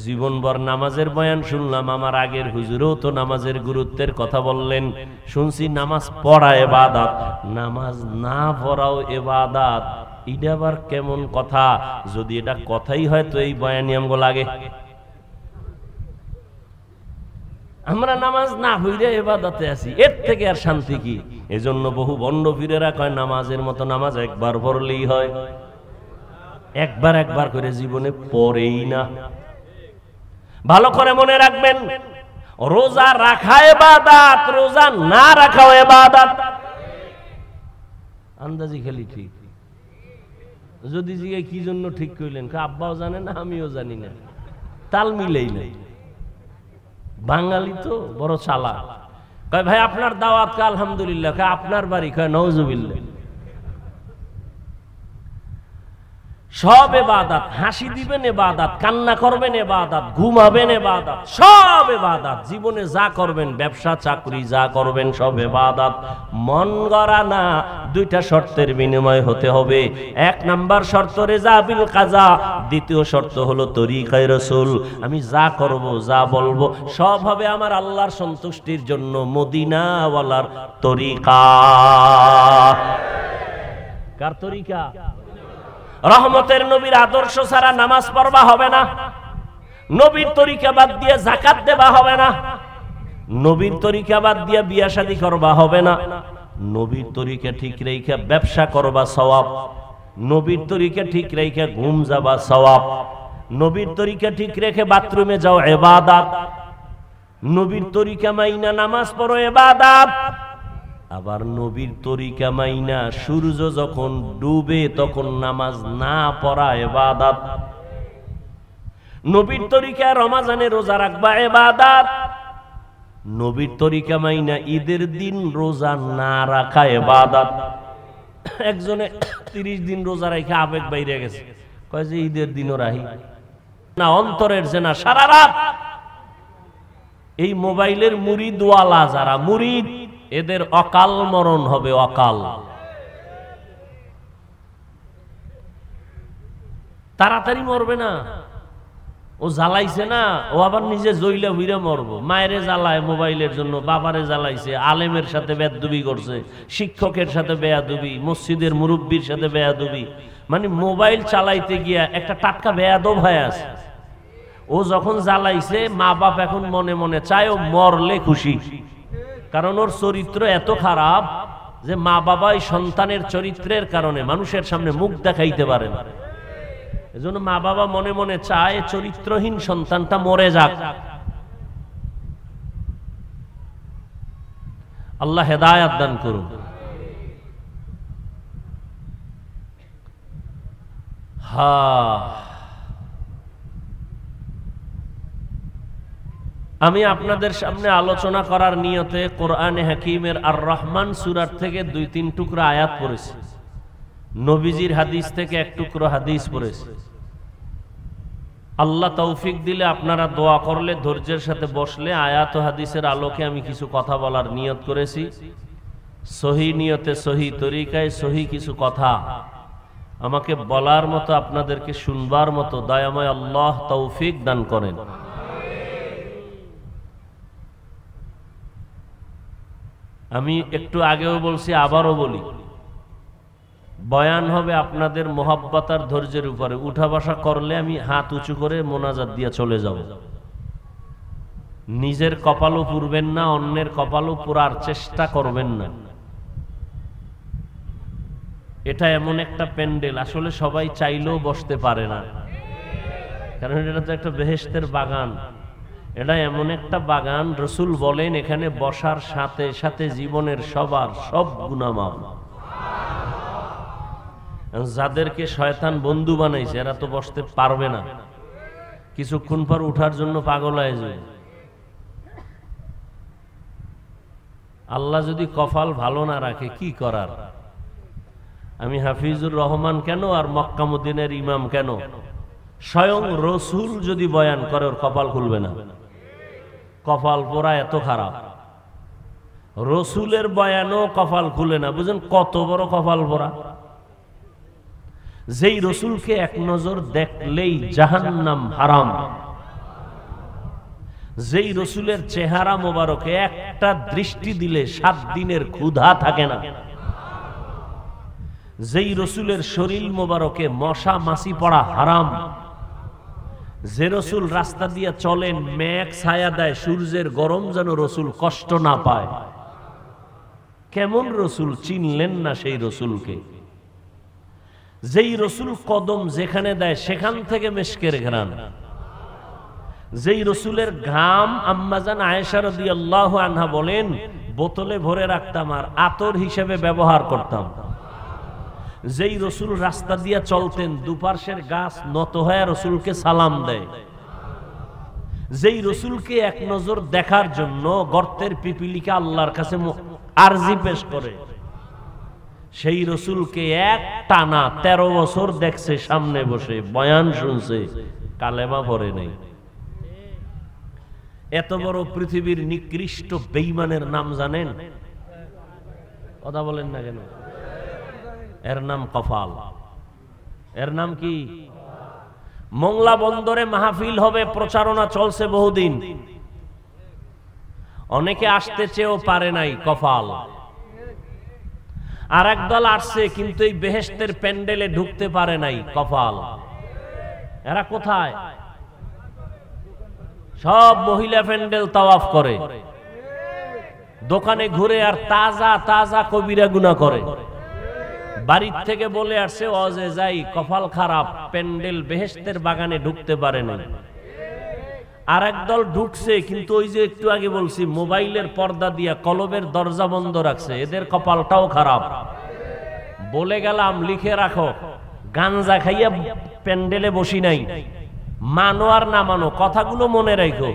জীবনভর নামাজের বয়ান শুনলাম, আমার আগের হুজুরও তো নামাজের গুরুত্বের কথা বললেন, শুনছি নামাজ পড়া ইবাদত, নামাজ না পড়াও ইবাদত। এটা আবার কেমন কথা? যদি এটা কথাই হয় তো এই বয়ানি আমগো লাগে। আমরা নামাজ না হইলে ইবাদতে আছি, এর থেকে আর শান্তি কি? এজন্য বহু বন্ড ফিরেরা কয় নামাজের মতো নামাজ একবার পড়লেই হয়। একবার একবার করে জীবনে পড়েই না। ভালো করে মনে রাখবেন, রোজা রাখা ইবাদত, রোজা না রাখাও ইবাদত। আন্দাজি খেলি ঠিক। যদি জিজ্ঞাসা কি জন্য ঠিক কইলেন, আব্বাও জানে না আমিও জানি না, তাল মিলেই নাই। বাঙালি তো বড় চালাক। কয় ভাই আপনার দাওয়াত? কয় আলহামদুলিল্লাহ। কয় আপনার বাড়ি? কয় নাউজুবিল্লাহ। সব ইবাদত। হাসি দিবেন ইবাদত, কান্না করবেন ইবাদত, ঘুমাবেন ইবাদত, সব ইবাদত। জীবনে যা করবেন, ব্যবসা চাকরি যা করবেন, সব ইবাদত। মন গড়া না, দুইটা শর্তের বিনিময় হতে হবে। এক নাম্বার শর্ত রেজা বিল কাজা, দ্বিতীয় শর্ত হলো তরিকায়ে রাসূল। আমি যা করব, যা বলবো, সব হবে আমার আল্লাহর সন্তুষ্টির জন্য, মদিনাওয়ালার তরিকা। কার তরিকা? রহমতের নবীর আদর্শ ছাড়া নামাজ পড়বা হবে না, নবীর তরিকা বাদ দিয়ে যাকাত দেবা হবে না, নবীর তরিকা বাদ দিয়ে বিয়া শাদী করবা হবে না, নবীর তরিকা ঠিক রেখে ব্যবসা করবা সওয়াব, নবীর তরিকা ঠিক রেখে ঘুম যাবা সওয়াব, নবীর তরিকা ঠিক রেখে বাথরুমে যাও ইবাদত, নবীর তরিকা মাইনা নামাজ পড়ো ইবাদত। আবার নবীর তরিকা মাইনা সূর্য যখন ডুবে তখন নামাজ না পড়া ইবাদত। নবীর তরিকা রমজানে রোজা রাখবা ইবাদত, নবীর তরিকা মাইনা ঈদের দিন রোজা না রাখা ইবাদত। একজনে 30 দিন রোজা রেখে আবেগ বাইরে গেছে, কয় যে ঈদের দিনও রাহি না, অন্তরের জেনা সারা রাত। এই মোবাইলের মুরিদ ওয়ালা যারা মুরিদ, এদের অকাল মরণ হবে, অকাল। তাড়াতাড়ি মরবে না, ও জ্বালাইছে না, ও আবার নিজে জইলা হইরা মরবো। মায়েরে জ্বালায় মোবাইলের জন্য, বাবারে জ্বালাইছে, আলেমের সাথে বেয়াদবি করছে, শিক্ষকের সাথে বেয়াদবি, মসজিদের মুরব্বীর সাথে বেয়াদবি, মানে মোবাইল চালাইতে গিয়া একটা টাটকা বেয়াদব হয়ে আছে। ও যখন জ্বালাইছে, মা বাপ এখন মনে মনে চায় ও মরলে খুশি, কারণ ওর চরিত্র এত খারাপ যে মা বাবা এই সন্তানের চরিত্রের কারণে মানুষের সামনে মুখ দেখাইতে পারে না। এজন্য মা বাবা মনে মনে চায় চরিত্রহীন সন্তানটা মরে যাক। আল্লাহ হেদায়েত দান করুন। আমি আপনাদের সামনে আলোচনা করার নিয়তে কোরআনে হাকিমের আর রহমান সূরার থেকে 2-3 টুকরা আয়াত পড়েছি, নবীজির হাদিস থেকে 1 টুকরো হাদিস পড়েছি। আল্লাহ তৌফিক দিলে আপনারা দোয়া করলে, ধৈর্যের সাথে বসলে আয়াত ও হাদিসের আলোকে আমি কিছু কথা বলার নিয়ত করেছি। সহি নিয়তে, সহি তরিকায়, সহি কিছু কথা আমাকে বলার মতো, আপনাদেরকে শুনবার মতো দয়াময় আল্লাহ তৌফিক দান করেন। আমি একটু আগেও বলছি, আবারও বলি, বয়ান হবে আপনাদের মোহাব্বত আর ধৈর্যের উপরে। উঠা বসা করলে আমি হাত উঁচু করে মোনাজাত দিয়ে চলে যাব। নিজের কপালও পুরবেন না, অন্যের কপালও পুরার চেষ্টা করবেন না। এটা এমন একটা প্যান্ডেল, আসলে সবাই চাইলেও বসতে পারে না, কারণ এটা তো একটা বেহেশতের বাগান। এটা এমন একটা বাগান, রসুল বলেন এখানে বসার সাথে সাথে জীবনের সবার সব গুনাহ মাফ। যাদেরকে শয়তান বন্ধু বানাইছে এরা তো বসতে পারবে না, কিছুক্ষণ পর উঠার জন্য পাগল হয়ে যায়। আল্লাহ যদি কপাল ভালো না রাখে কি করার? আমি হাফিজুর রহমান কেন আর মক্কা মদিনার ইমাম কেন, স্বয়ং রসুল যদি বয়ান করে ওর কপাল খুলবে না। কপাল পোড়া এত খারাপ, রসুলের বয়ানও কপাল খুলে না। বুঝেন কত বড় কপাল পোড়া? যেই রসুলকে এক নজর দেখলেই জাহান্নাম হারাম, যেই রসুলের চেহারা মোবারকে একটা দৃষ্টি দিলে 7 দিনের ক্ষুধা থাকে না, যেই রসুলের শরীর মোবারকে মশা মাছি পড়া হারাম, যে রসুল রাস্তা দিয়ে চলেন মেঘ ছায়া দেয়, সূর্যের গরম যেন রসুল কষ্ট না পায়। কেমন রসুল চিনলেন না সেই রসুলকে? যেই রসুল কদম যেখানে দেয় সেখান থেকে মেশকের ঘ্রাণ, যেই রসুলের ঘাম আম্মাজান আয়েশা রাদিয়াল্লাহু আনহা বলেন বোতলে ভরে রাখতাম আর আতর হিসেবে ব্যবহার করতাম। যেই রসুল রাস্তা দিয়ে চলতেন দুপার্শ্বের গাছ নত হয়ে রসুলকে সালাম দেয়। যেই রসুলকে এক নজর দেখার জন্য গর্তের পিপিলিকা আল্লাহর কাছে আরজি পেশ করে। সেই রসুলকে এক টানা 13 বছর দেখছে, সামনে বসে বয়ান শুনছে, কালেমা পড়ে নাই। এত বড় পৃথিবীর নিকৃষ্ট বেঈমানের নাম জানেন? কথা বলেন না কেন? এর নাম কফাল। এর নাম কি? মোংলা বন্দরে মাহফিল হবে, প্রচারণা চলছে বহুদিন, অনেকে আসতে চেয়েও পারে নাই, কফাল। আর একদল আসছে কিন্তু এই বেহেশতের প্যান্ডেলে ঢুকতে পারে নাই, কফাল। এরা কোথায়? সব মহিলা প্যান্ডেল তাওয়াফ করে, দোকানে ঘুরে আর তাজা তাজা কবিরা গুনাহ করে। বাড়ির থেকে বলে আসছে অজে যাই, কপাল খারাপ, প্যান্ডেল বেহেশতের বাগানে ঢুকতে পারে না। আর একদল ঢুকছে কিন্তু ওই যে একটু আগে বলছি মোবাইলের পর্দা দিয়া কলবের দরজা বন্ধ রাখছে, এদের কপালটাও খারাপ। বলে গেলাম লিখে রাখো, গাঞ্জা খাইয়া প্যান্ডেলে বসি নাই, মানো আর না মানো, কথাগুলো মনে রাখো।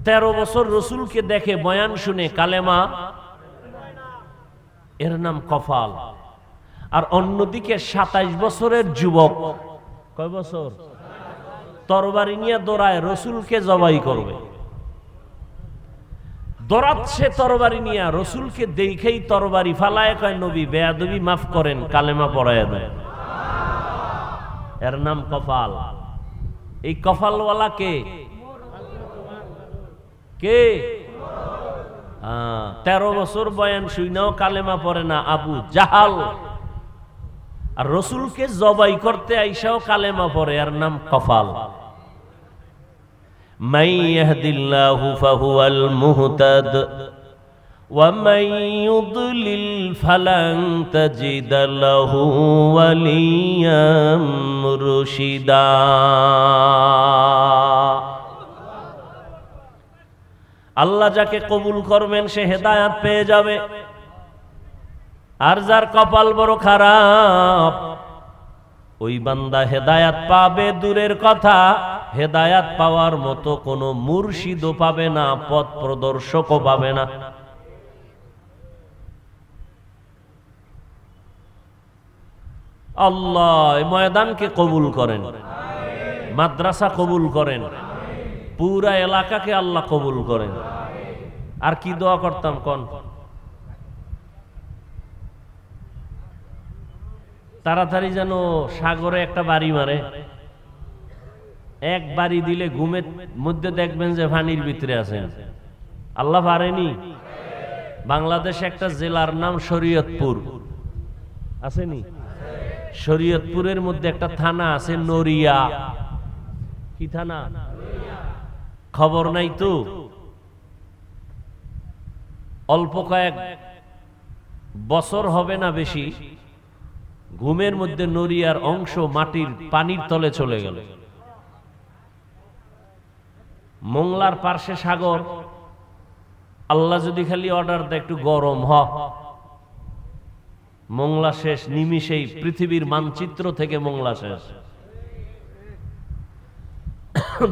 13 বছর রসুলকে দেখে বয়ান শুনে কালেমা, এর নাম কফাল। আর অন্যদিকে 27 বছরের যুবক, কয় বছর, তরবারি নিয়ে দৌড়ায় রসুলকে জবাই করবে, দৌড়াচ্ছে তরবারি নিয়ে, রসুলকে দেখেই তরবারি ফালায়, কয় নবী বেয়াদবি মাফ করেন, কালেমা পড়ায় দেন। এর নাম কফাল। এই কফালওয়ালা কে? কে? 13 বছর বয়ান শুইনাও কালেমা পড়ে না, আবু জাহাল। আর রসুলকে জবাই করতে আইসাও কালেমা পড়ে, এর নাম কফাল। মান ইয়াহদিল্লাহু ফাহুয়াল মুহতাদ ওয়া মান ইউদ্লিল ফালান তাজিদ লাহু ওয়ালিয়াম মুরশিদা। আল্লাহ যাকে কবুল করবেন সে হেদায়াত পেয়ে যাবে, আর যার কপাল বড় খারাপ ওই বান্দা হেদায়াত পাবে দূরের কথা, হেদায়াত পাওয়ার মতো কোনো মুর্শিদও পাবে না, পথ প্রদর্শকও পাবে না। আল্লাহ এই ময়দানকে কবুল করেন, মাদ্রাসা কবুল করেন, পুরা এলাকাকে আল্লাহ কবুল করেন। আর কি দোয়া করতাম কোন? তাড়াতাড়ি যেন সাগরে একটা বাড়ি মারে, এক বাড়ি দিলে ঘুমের মধ্যে দেখবেন যে পানির ভিতরে আছেন। আল্লাহ পারেনি? বাংলাদেশে একটা জেলার নাম শরীয়তপুর, আসেনি? শরীয়তপুরের মধ্যে একটা থানা আছে নড়িয়া। কি থানা? খবর নাই তো? অল্প কয়েক বছর হবে না বেশি, ঘুমের মধ্যে নড়িয়ার অংশ মাটির পানির তলে চলে গেল। মোংলার পার্শ্বে সাগর, আল্লাহ যদি খালি অর্ডার দেয় একটু গরম হ, মোংলা শেষ নিমিষেই, পৃথিবীর মানচিত্র থেকে মোংলা শেষ।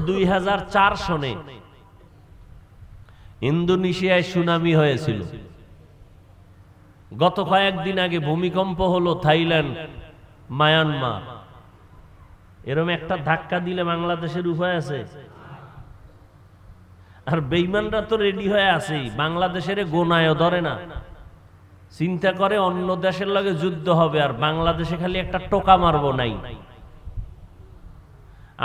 2004 সনে ইন্দোনেশিয়ায় সুনামি হয়েছিল। গত কয়েকদিন আগে ভূমিকম্প হলো থাইল্যান্ড, মায়ানমার। এরকম একটা ধাক্কা দিলে বাংলাদেশের উপায় আছে? আর বেঈমানরা তো রেডি হয়ে আছে, বাংলাদেশের গোনায়ও ধরে না, চিন্তা করে অন্য দেশের লগে যুদ্ধ হবে আর বাংলাদেশে খালি একটা টোকা মারবো নাই।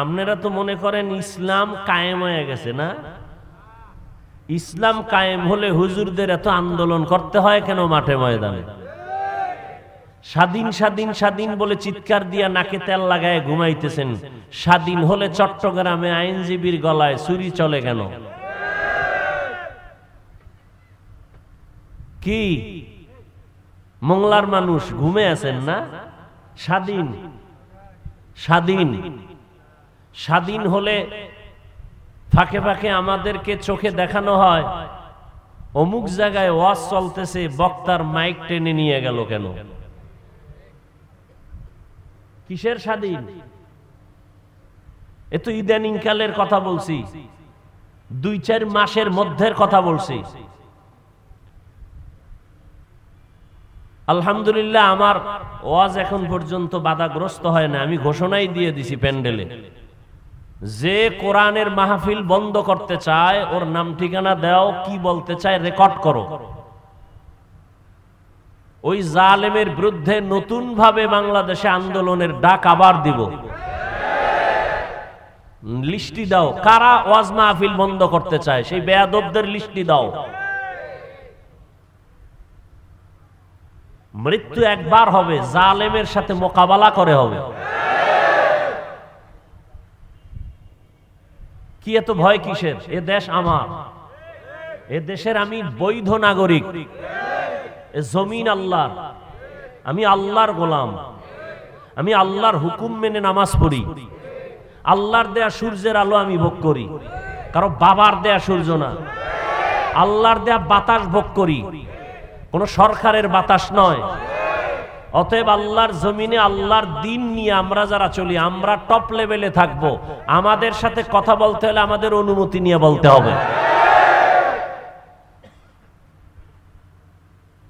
আপনারা তো মনে করেন ইসলাম কায়েম হয়ে গেছে না? ইসলাম কায়েম হলে হুজুরদের এত আন্দোলন করতে হয় কেন মাঠে ময়দানে? স্বাধীন স্বাধীন স্বাধীন বলে চিৎকার দিয়া নাকে তেল লাগায় ঘুমাইতেছেন, স্বাধীন হলে চট্টগ্রামে আইনজীবীর গলায় ছুরি চলে কেন? কি মোংলার মানুষ ঘুমে আছেন না? স্বাধীন স্বাধীন স্বাধীন হলে ফাঁকে ফাঁকে আমাদেরকে চোখে দেখানো হয় অমুক জায়গায় ওয়াজ চলতেছে, বক্তার মাইক টেনে নিয়ে গেল কেন? কিসের স্বাধীন? এ তো ইদানিং কালের কথা বলছি, 2-4 মাসের মধ্যের কথা বলছি। আলহামদুলিল্লাহ আমার ওয়াজ এখন পর্যন্ত বাধাগ্রস্ত হয় না। আমি ঘোষণাই দিয়ে দিছি প্যান্ডেলে, যে কোরআনের মাহফিল বন্ধ করতে চায় ওর নাম ঠিকানা দাও, কি বলতে চায় রেকর্ড করো। ওই জালেমের বিরুদ্ধে নতুন ভাবে বাংলাদেশে আন্দোলনের ডাক আবার দিব। লিস্টি দাও কারা ওয়াজ মাহফিল বন্ধ করতে চায়, সেই বেয়াদবদের লিস্টি দাও। মৃত্যু একবার হবে, জালেমের সাথে মোকাবেলা করে হবে। কি এত ভয় কিসের? এ দেশ আমার, এ দেশের আমি বৈধ নাগরিক, এ জমিন আল্লাহর, আমি আল্লাহর গোলাম, আমি আল্লাহর হুকুম মেনে নামাজ পড়ি, আল্লাহর দেয়া সূর্যের আলো আমি ভোগ করি, কারো বাবার দেয়া সূর্য না, আল্লাহর দেয়া বাতাস ভোগ করি, কোন সরকারের বাতাস নয়। অতএব আল্লাহর জমিনে আল্লাহর দিন নিয়ে আমরা যারা চলি, আমরা টপ লেভেলে থাকবো। আমাদের সাথে কথা বলতে হলে আমাদের অনুমতি নিয়ে বলতে হবে।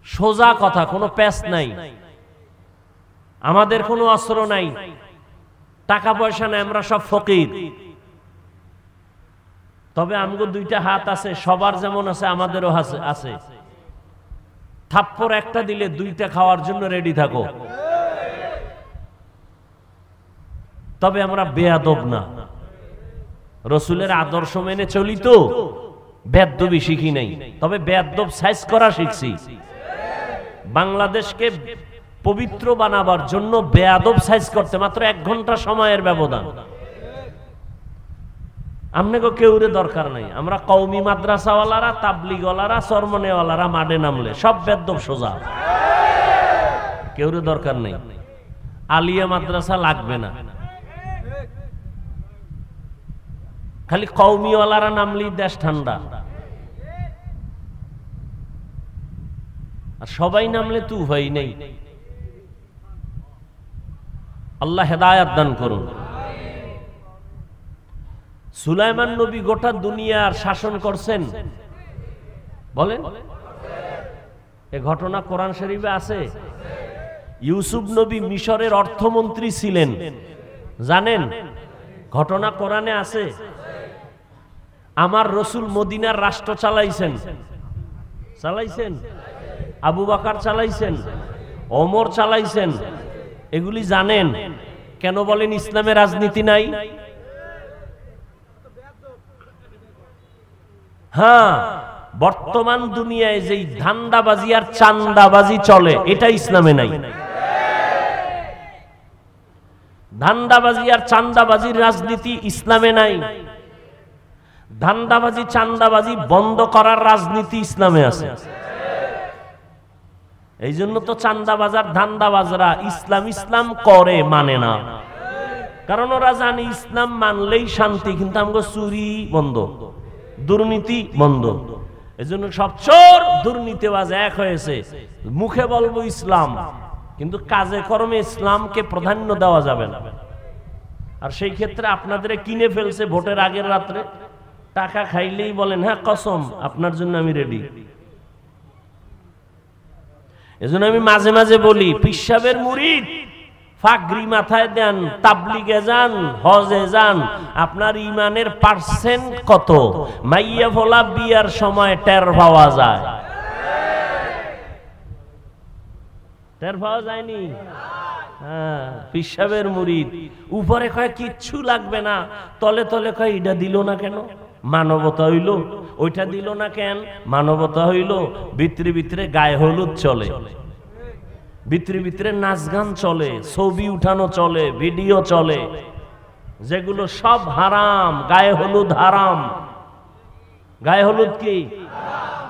সোজা কথা, কোনো প্যাচ নাই, আমাদের কোনো অস্ত্র নাই, টাকা পয়সা নাই, আমরা সব ফকির। তবে আমগো দুইটা হাত আছে, সবার যেমন আছে আমাদেরও আছে। থাপ্পড় একটা দিলে দুইটা খাওয়ার জন্য রেডি থাকো। তবে আমরা বেয়াদব না, রসুলের আদর্শ মেনে চলি, তো বেয়াদবি শিখি নাই, তবে বেয়াদব সাইজ করা শিখছি। বাংলাদেশকে পবিত্র বানাবার জন্য বেয়াদব সাইজ করতে মাত্র 1 ঘন্টা সময়ের ব্যবধান। আপনাকে কেউরে দরকার নাই, আমরা কওমি মাদ্রাসাওয়ালারা, তাবলিগওয়ালারা, চরমনেওয়ালারা মাঠে নামলে সব বেয়াদব সোজা, কেউরে দরকার নেই। আলিয়া মাদ্রাসা লাগবে না, খালি কওমিওয়ালারা নামলেই দেশ ঠান্ডা, আর সবাই নামলে তো উভয় নেই। আল্লাহ হেদায়াত দান করুন। সুলাইমান নবী গোটা দুনিয়ার শাসন করছেন, বলেন? এ ঘটনা কোরআন শরীফে আছে। ইউসুফ নবী মিশরের অর্থমন্ত্রী ছিলেন, জানেন? ঘটনা কোরআনে আছে। আমার রসুল মদিনার রাষ্ট্র চালাইছেন, আবু বকর চালাইছেন, ওমর চালাইছেন, এগুলি জানেন। কেন বলেন ইসলামে রাজনীতি নাই? হ্যাঁ, বর্তমান দুনিয়ায় যেই ধান্দাবাজি আর চান্দাবাজি চলে, এটা ইসলামে নাই। ধান্দাবাজি আর চান্দাবাজির রাজনীতি ইসলামে নাই। ধান্দাবাজি চান্দাবাজি বন্ধ করার রাজনীতি ইসলামে আছে। এই জন্য তো চান্দাবাজার ধান্দাবাজরা ইসলাম করে মানে না, কারণ ওরা জানে ইসলাম মানলেই শান্তি, কিন্তু আমাকে চুরি বন্ধ, দুর্নীতি বন্ধ। এই জন্য সব চোর দুর্নীতিবাজ এক হয়েছে। মুখে বলবো ইসলাম, কিন্তু কাজে কর্মে ইসলামকে প্রাধান্য দেওয়া যাবে না। আর সেই ক্ষেত্রে আপনাদের কিনে ফেলছে ভোটের আগের রাত্রে, টাকা খাইলেই বলেন হ্যাঁ কসম আপনার জন্য আমি রেডি। এজন্য আমি মাঝে মাঝে বলি, পীর সাহেবের মুরিদ পাগড়ি মাথায় দেন, তাবলিগে যান, হজে যান, আপনার ইমানের পার্সেন্ট কত? মাইয়া ফোলা বিয়ার সময় টের পাওয়া যায়, টের পাওয়া যায়নি? হ্যাঁ, পীর সাহেবের মুরিদ উপরে কয় কিচ্ছু লাগবে না, তলে তলে কয় এটা দিল না কেন? মানবতা হইল। ওইটা দিল না কেন? মানবতা হইল। ভিতরে ভিতরে গায়ে হলুদ চলে, ভিতরে ভিতরে নাচ গান চলে, ছবি উঠানো চলে, ভিডিও চলে, যেগুলো সব হারাম। গায়ে হলুদ হারাম, গায়ে হলুদ কি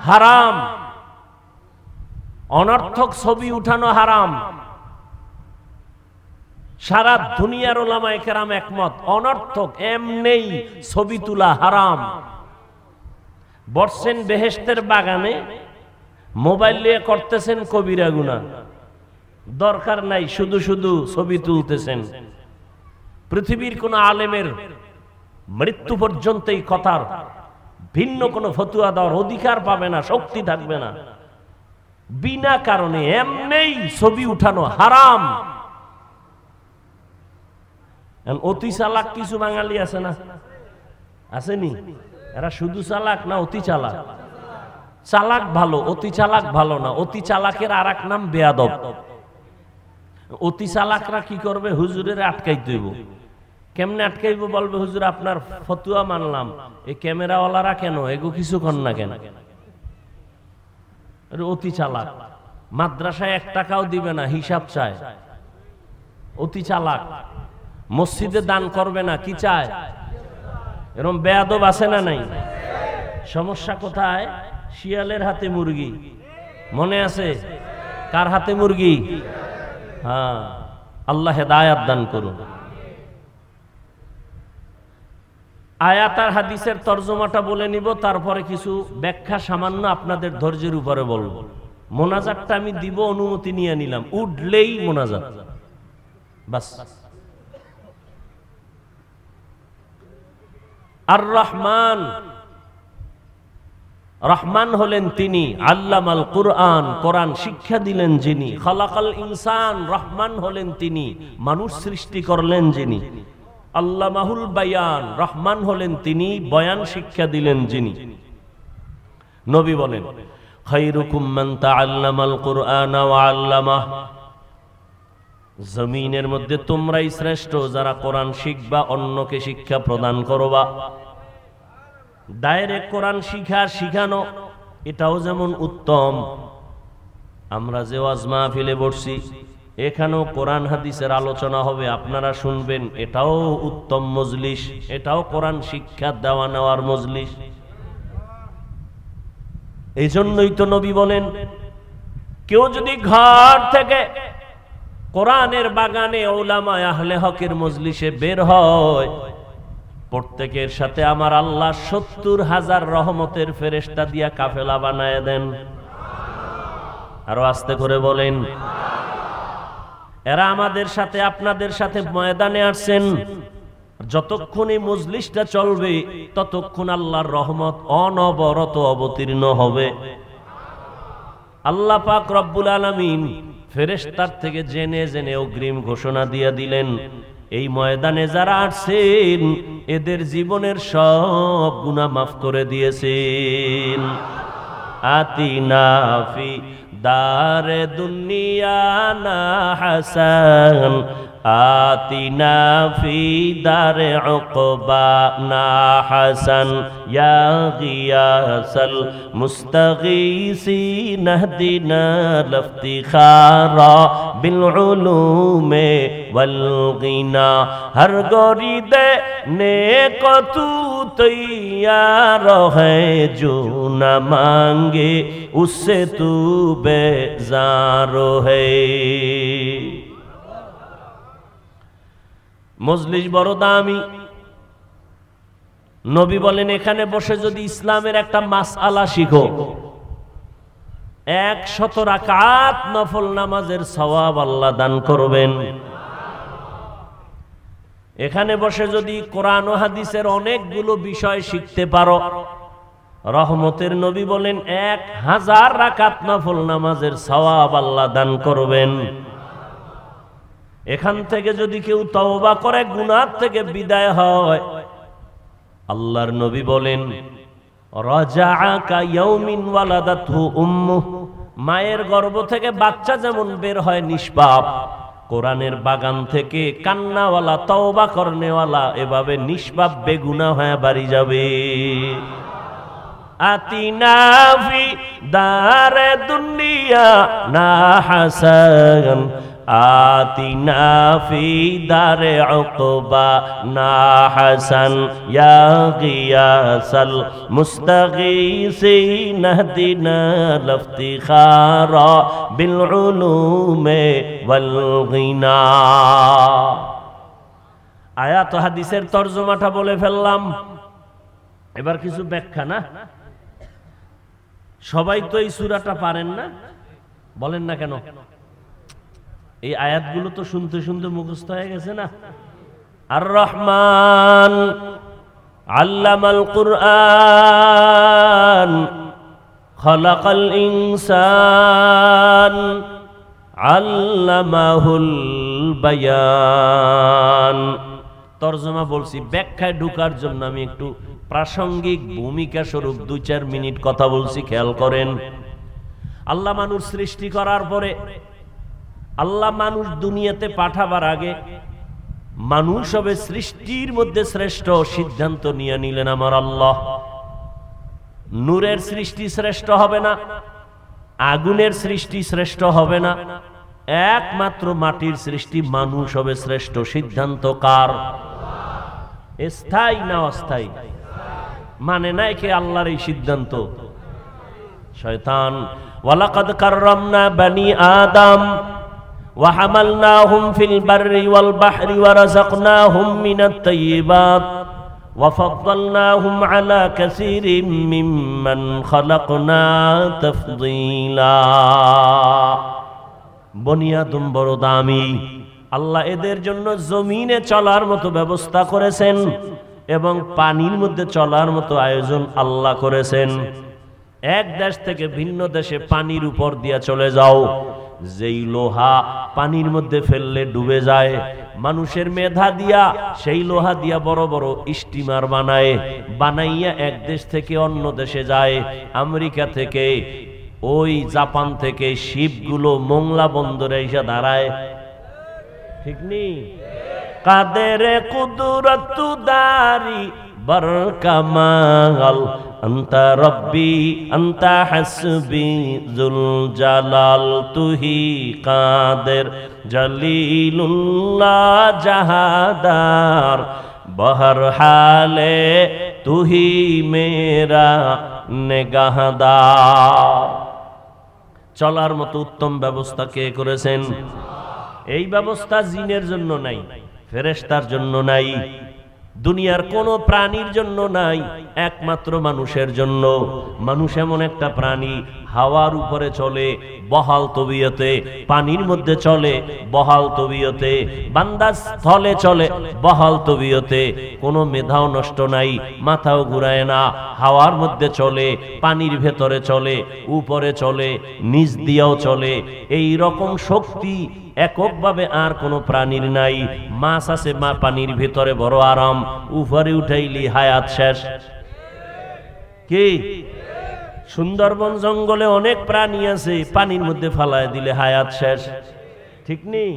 হারাম। অনর্থক ছবি উঠানো হারাম। সারা দুনিয়ার ওলামায়ে কেরাম একমত, অনর্থক এমনেই ছবি তোলা হারাম। বসছেন বেহেশতের বাগানে, মোবাইল নিয়ে করতেছেন কবিরা গুনাহ, দরকার নাই, শুধু শুধু ছবি তুলতেছেন। পৃথিবীর কোন আলেমের মৃত্যু পর্যন্ত এই কথার ভিন্ন কোন ফতুয়া দেওয়ার অধিকার পাবে না, শক্তি থাকবে না। বিনা কারণে এমনিই ছবি উঠানো হারাম। অতি চালাক কিছু বাঙালি আছে না, আসেনি? এরা শুধু চালাক না অতি চালাক? চালাক ভালো, অতি চালাক ভালো না। অতি চালাকের আর এক নাম বেয়াদব। অতি চালাকরা কি করবে? হুজুরের আটকাই দেব। কেমনে আটকাইব? বলবে হুজুর আপনার ফতুয়া মানলাম, এই ক্যামেরাওয়ালারা কেন এগো কিছু কর না কেন? অতি চালাক। মাদ্রাসায় 1 টাকাও দিবে না, হিসাব চায়, অতি চালাক। মসজিদে দান করবে না, কি চায়? এরকম বেয়াদব আছে না নাই? সমস্যা কোথায়? শিয়ালের হাতে মুরগি, মনে আছে? কার হাতে মুরগি? হ্যাঁ, আল্লাহ হেদায়াত দান করুন। আয়াত আর হাদিসের তরজমাটা বলে নিব, তারপরে কিছু ব্যাখ্যা সামান্য আপনাদের ধৈর্যের উপরে বলবো। মোনাজাতটা আমি দিব, অনুমতি নিয়ে নিলাম, উঠলেই মোনাজাত বাস। আর রহমান, রহমান হলেন তিনি, আল্লামাল কুরআন, কোরআন শিক্ষা দিলেন যিনি। খালাকাল ইনসান, রহমান হলেন তিনি, মানুষ সৃষ্টি করলেন যিনি। আল্লামাহুল বায়ান, রহমান হলেন তিনি, বয়ান শিক্ষা দিলেন যিনি। নবী বলেন খায়রুকুম মান তাআল্লামাল কুরআনা ওয়া আল্লামাহ, জমিনের মধ্যে তোমরাই শ্রেষ্ঠ যারা কোরআন শিখবা, অন্যকে শিক্ষা প্রদান করবা। ডাইরেক্ট কোরআন শিখানো এটাও যেমন উত্তম। আমরা যে ওয়াজ মাহফিলে বসছি, এখানেও কোরআন হাদিসের আলোচনা হবে, আপনারা শুনবেন, এটাও উত্তম মজলিস, এটাও কোরআন শিক্ষা দেওয়া নেওয়ার মজলিস। এই জন্যই তো নবী বলেন কেউ যদি ঘর থেকে কোরআনের বাগানে উলামা আহলে হকের মজলিসে বের হয়, প্রত্যেকের সাথে আমার আল্লাহ 70,000 রহমতের ফেরেশতা দিয়া কাফেলা বানায় দেন। আরো আস্তে করে বলেন। এরা আমাদের সাথে আপনাদের সাথে ময়দানে আসছেন, যতক্ষণ এই মজলিসটা চলবে ততক্ষণ আল্লাহর রহমত অনবরত অবতীর্ণ হবে। আল্লাহ পাক রব্বুল আলামিন ফেরেশতার থেকে জেনে জেনে অগ্রিম ঘোষণা দিয়ে দিলেন, এই ময়দানে যারা আসছেন এদের জীবনের সব গুনাহ মাফ করে দিয়েছেন। আতিনা ফি দারে দুনিয়া না হাসান, আতিনা ফি দারে উকবা না হাসান, ইয়া গিয়াসাল মুস্তাগীসিন ইহদিনা লিফতিখারা বিল উলুমে ওয়াল গিনা, হর গরিদে নেক তু তৈয়ার হ্যায় जो न मांगे उससे तू बेजार है। মজলিস বড় দামি। নবী বলেন এখানে বসে যদি ইসলামের একটা মাসআলা শিখো, 100 রাকাত নফল নামাজের সওয়াব আল্লাহ দান করবেন। এখানে বসে যদি কোরআন ও হাদিসের অনেকগুলো বিষয় শিখতে পারো, রহমতের নবী বলেন 1000 রাকাত নফল নামাজের সওয়াব আল্লাহ দান করবেন। এখান থেকে যদি কেউ তওবা করে গুনাহ থেকে বিদায় হয়, আল্লাহর নবী বলেন রাজাআ কা ইয়াউমিন ওয়ালাদাতহু উম্মুহু, মায়ের গর্ভ থেকে বাচ্চা যেমন বের হয় নিষ্পাপ, কোরআনের বাগান থেকে কান্নাওয়ালা তওবা করনেওয়ালা এভাবে নিষ্পাপ বেগুনাহ হয়ে বাড়ি যাবে। আতিনা ফি দারে দুনিয়া না হাসান, আতিনা ফি দারে উকবা না হাসান, ইয়া গিয়াসাল মুস্তাগীসিন ইহদিনা লিফতিখারা বিল উলুমে ওয়াল গিনা। আয়াত ও হাদিসের তরজমাটা বলে ফেললাম, এবার কিছু ব্যাখ্যা। না সবাই তো এই সূরাটা পারেন না, বলেন না কেন? এই আয়াতগুলো তো শুনতে শুনতে মুখস্থ হয়ে গেছে না। আর রহমান আল্লামাল কুরআন খালাকাল ইনসান আল্লামাহুল বায়ান। তরজমা বলছি, ব্যাখ্যায় ঢোকার জন্য আমি একটু প্রাসঙ্গিক ভূমিকা স্বরূপ 2-4 মিনিট কথা বলছি, খেয়াল করেন। আল্লাহ মানুষ সৃষ্টি করার পরে, আল্লাহ মানুষ দুনিয়াতে পাঠাবার আগে মানুষ হবে সৃষ্টির মধ্যে শ্রেষ্ঠ সিদ্ধান্ত নিয়ে নিলেন আমার আল্লাহ। নূরের সৃষ্টি শ্রেষ্ঠ হবে না, আগুনের সৃষ্টি শ্রেষ্ঠ হবে না, একমাত্র মাটির সৃষ্টি মানুষ হবে শ্রেষ্ঠ। সিদ্ধান্ত কার? স্থায়ী না অস্থায়ী? মানে নাই কে আল্লাহর এই সিদ্ধান্ত? শয়তান। ওয়ালাকাদ কাররামনা বানি আদম ওয়া হামালনাহুম ফিল বাররি ওয়াল বাহরি ওয়া রাযাকনাহুম মিনাত তাইয়্যিবাত ওয়া ফাদ্দালনাহুম আলা কাসীরিম মিম্মান খালাকনা তাফদীলা। বনি আদম বড় দামি, আল্লাহ এদের জন্য জমিনে চলার মতো ব্যবস্থা করেছেন এবং পানির মধ্যে চলার মতো আয়োজন আল্লাহ করেছেন। এক দেশ থেকে ভিন্ন দেশে পানির উপর দিয়া চলে যাও, যেই লোহা পানির মধ্যে ফেললে ডুবে যায়, মানুষের মেধা দিয়া সেই লোহা দিয়া বড় বড় স্টিমার বানাইয়া এক দেশ থেকে অন্য দেশে যায়। আমেরিকা থেকে, ওই জাপান থেকে শিপগুলো মোংলা বন্দরে এসে দাঁড়ায়, ঠিক নেই? কাদের কুদরত দারি বরকামাল আনতা রব্বি আনতা হাসবি যুল জালাল তুহি কাদের জলিলুল্লাহ জাহাদার বহর হালে তুহি মেরা নেগাহদার। চলার মতো উত্তম ব্যবস্থা কে করেছেন? এই ব্যবস্থা জিনের জন্য নাই, ফেরেশতার জন্য নাই, দুনিয়ার কোন প্রাণীর জন্য নাই, একমাত্র মানুষের জন্য। মানুষ এমন একটা প্রাণী, হাওয়ার উপরে চলে বহাল তবিয়তে, পানির মধ্যে চলে বহাল তবিয়তে, বান্দা স্থলে চলে বহাল তবিয়তে, কোনো মেধাও নষ্ট নাই, মাথাও ঘুরায় না, হাওয়ার মধ্যে চলে, পানির ভেতরে চলে, উপরে চলে, নিচ দিয়েও চলে। এই রকম শক্তি এককভাবে আর কোনো প্রাণীর নাই। মাছ আছে মা পানির ভিতরে বড় আরাম, উপরে উঠাইলি হায়াত শেষ। কি সুন্দরবন জঙ্গলে অনেক প্রাণী আছে, পানির মধ্যে ফালায় দিলে হায়াত শেষ, ঠিক নেই?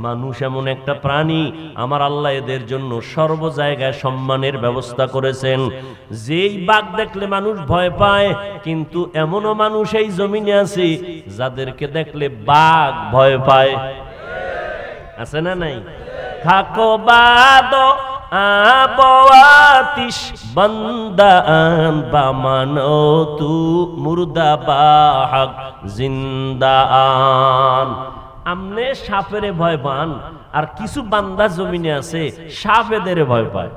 মানুষ এমন একটা প্রাণী, আমার আল্লাহ এদের জন্য সর্ব জায়গায় সম্মানের ব্যবস্থা করেছেন। যেই বাঘ দেখলে মানুষ ভয় পায়, কিন্তু এমনও মানুষ এই জমিনে আছে যাদেরকে দেখলে বাঘ ভয় পায়, আছে না নাই? খাকো বাদো আবওয়াতিশ বান্দান বামানো তু মুর্দা বাহাক জিন্দান। আমনে সাপেরে ভয় পান, আর কিছু বান্দা জমিনে আছে সাপ এদের ভয় পায়।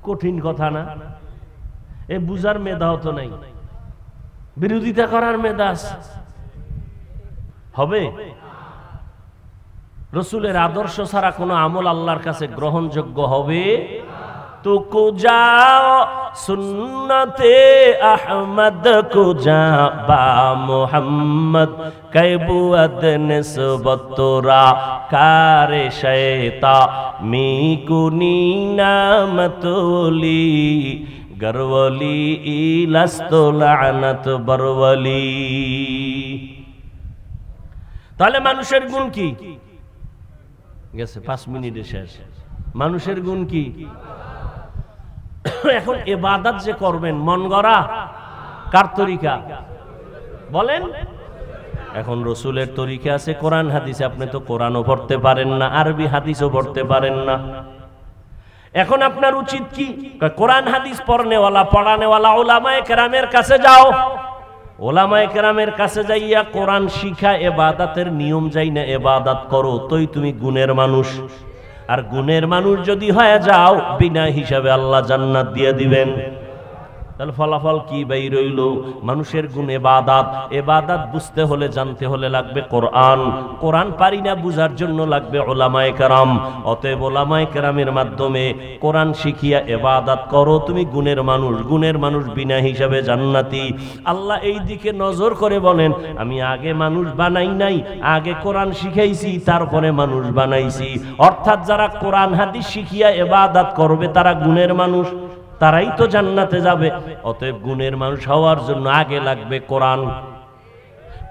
কঠিন কথা না? এ বুঝার মেধাও তো নাই, বিরোধিতা করার মেধা হবে? রসুলের আদর্শ ছাড়া কোনো আমল আল্লাহর কাছে গ্রহণযোগ্য হবে? তো যাও সুন্নতে আহমদ কো যা বা মোহাম্মদ কৈবুয়াদ নিসবতরা কারে শয়তা মি কুনি নামতলি গরওয়ালি ইলাস্তু লানাত বরওয়ালি। তাহলে মানুষের গুণ কি? গেছে 5 মিনিটে শেষ। মানুষের গুণ কি? এখন ইবাদত যে করবেন মন গড়া, কার তরিকা বলেন? এখন রসুলের তরিকা আছে, কোরআন হাদিসে। আপনি তো কোরআনও পড়তে পারেন না, আরবি হাদিসও পড়তে পারেন না। এখন আপনার উচিত কি? কোরআন হাদিস পড়নেওয়ালা, পড়ানেওয়ালা উলামায়ে কেরামের কাছে যাও। ওলামায়ে কেরামের কাছে যাইয়া কোরআন শিখা ইবাদতের নিয়ম যাই না ইবাদত করো, তোই তুমি গুণের মানুষ। আর গুণের মানুষ যদি হয়ে যাও, বিনা হিসাবে আল্লাহ জান্নাত দিয়ে দিবেন। তাহলে ফলাফল কি বের হইল? মানুষের গুণ ইবাদত। ইবাদত বুঝতে হলে জানতে হলে লাগবে কোরআন। কোরআন পারি না বুঝার জন্য লাগবে উলামায়ে কেরাম। অতএব উলামায়ে কেরামের মাধ্যমে কোরআন শিখিয়া ইবাদত করো, তুমি গুণের মানুষ। গুণের মানুষ বিনা হিসাবে জান্নাতি। আল্লাহ এই দিকে নজর করে বলেন, আমি আগে মানুষ বানাই নাই, আগে কোরআন শিখাইছি, তারপরে মানুষ বানাইছি। অর্থাৎ যারা কোরআন হাদিস শিখিয়া ইবাদত করবে তারা গুণের মানুষ, তারাই তো জান্নাতে যাবে। অতএব গুণের মানুষ হওয়ার জন্য আগে লাগবে কোরআন।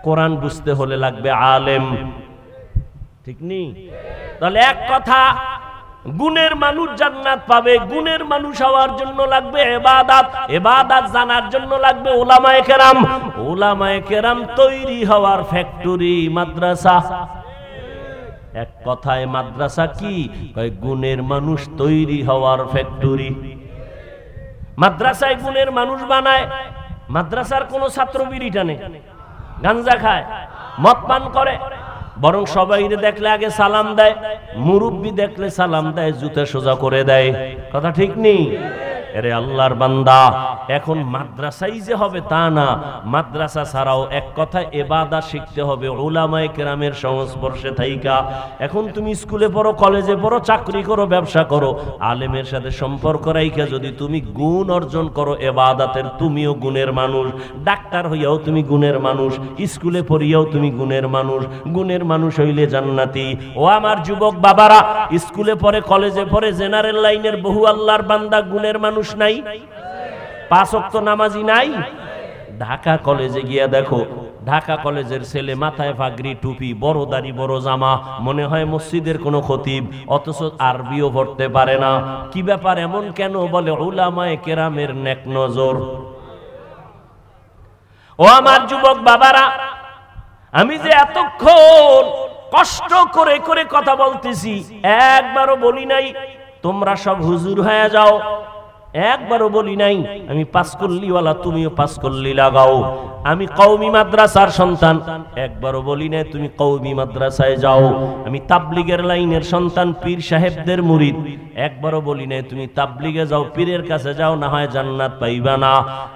কোরআন বুঝতে হলে লাগবে আলেম, ঠিক নেই? তাহলে এক কথা, গুণের মানুষ জান্নাত পাবে। গুণের মানুষ হওয়ার জন্য লাগবে ইবাদত। ইবাদত জানার জন্য লাগবে উলামায়ে কেরাম। উলামায়ে কেরাম তৈরি হওয়ার ফ্যাক্টরি মাদ্রাসা। এক কথায় মাদ্রাসা কি? গুণের মানুষ তৈরি হওয়ার ফ্যাক্টরি। মাদ্রাসায় গুণের মানুষ বানায়। মাদ্রাসার কোন ছাত্র বিড়ি টানে, গাঞ্জা খায়, মদ পান করে? বরং সবাই দেখলে আগে সালাম দেয়, মুরব্বি দেখলে সালাম দেয়, জুতা সোজা করে দেয়। কথা ঠিক নেই? আরে আল্লাহর বান্দা, এখন মাদ্রাসাই যে হবে তা না। মাদ্রাসা ছাড়াও এক কথায় ইবাদত শিখতে হবে উলামায়ে কেরামের সংস্পর্শে থাইকা। এখন তুমি স্কুলে পড়ো, কলেজে পড়ো, চাকরি করো, ব্যবসা করো, আলেমের সাথে সম্পর্ক রাইখা যদি তুমি গুণ অর্জন করো ইবাদতের, তুমিও গুণের মানুষ। ডাক্তার হইয়াও তুমি গুণের মানুষ, স্কুলে পড়িয়াও তুমি গুণের মানুষ। গুণের মানুষ হইলে জান্নাতি। ও আমার যুবক বাবারা, স্কুলে পড়ে, কলেজে পড়ে, জেনারেল লাইনের বহু আল্লাহর বান্দা গুণের মানুষ নাই, 5 ওয়াক্ত নামাজি নাই। ঢাকা কলেজে গিয়া দেখো, ঢাকা কলেজের ছেলে মাথায় পাগড়ি, টুপি, বড় দাড়ি, বড় জামা, মনে হয় মসজিদের কোনো খতিব, অথচ আরবিও পড়তে পারে না। কি ব্যাপার, এমন কেন? বলে উলামায়ে কেরামের নেক নজর। ও আমার যুবক বাবারা, আমি যে এতক্ষণ কষ্ট করে করে কথা বলতেছি, একবারও বলি নাই তোমরা সব হুজুর হয়ে যাও। একবারও বলি নাই আমি 5 কল্লিওয়ালা, তুমিও 5 কল্লি লাগাও। আমি কওমি মাদ্রাসার সন্তান, একবারও বলি নাই তুমি কওমি মাদ্রাসায় যাও। আমি তাবলিগের লাইনের সন্তান, পীর সাহেবদের মুরিদ, একবারও বলি নাই তুমি তাবলিগে যাও, পীরের কাছে যাও, না হয় জান্নাত পাইবা না।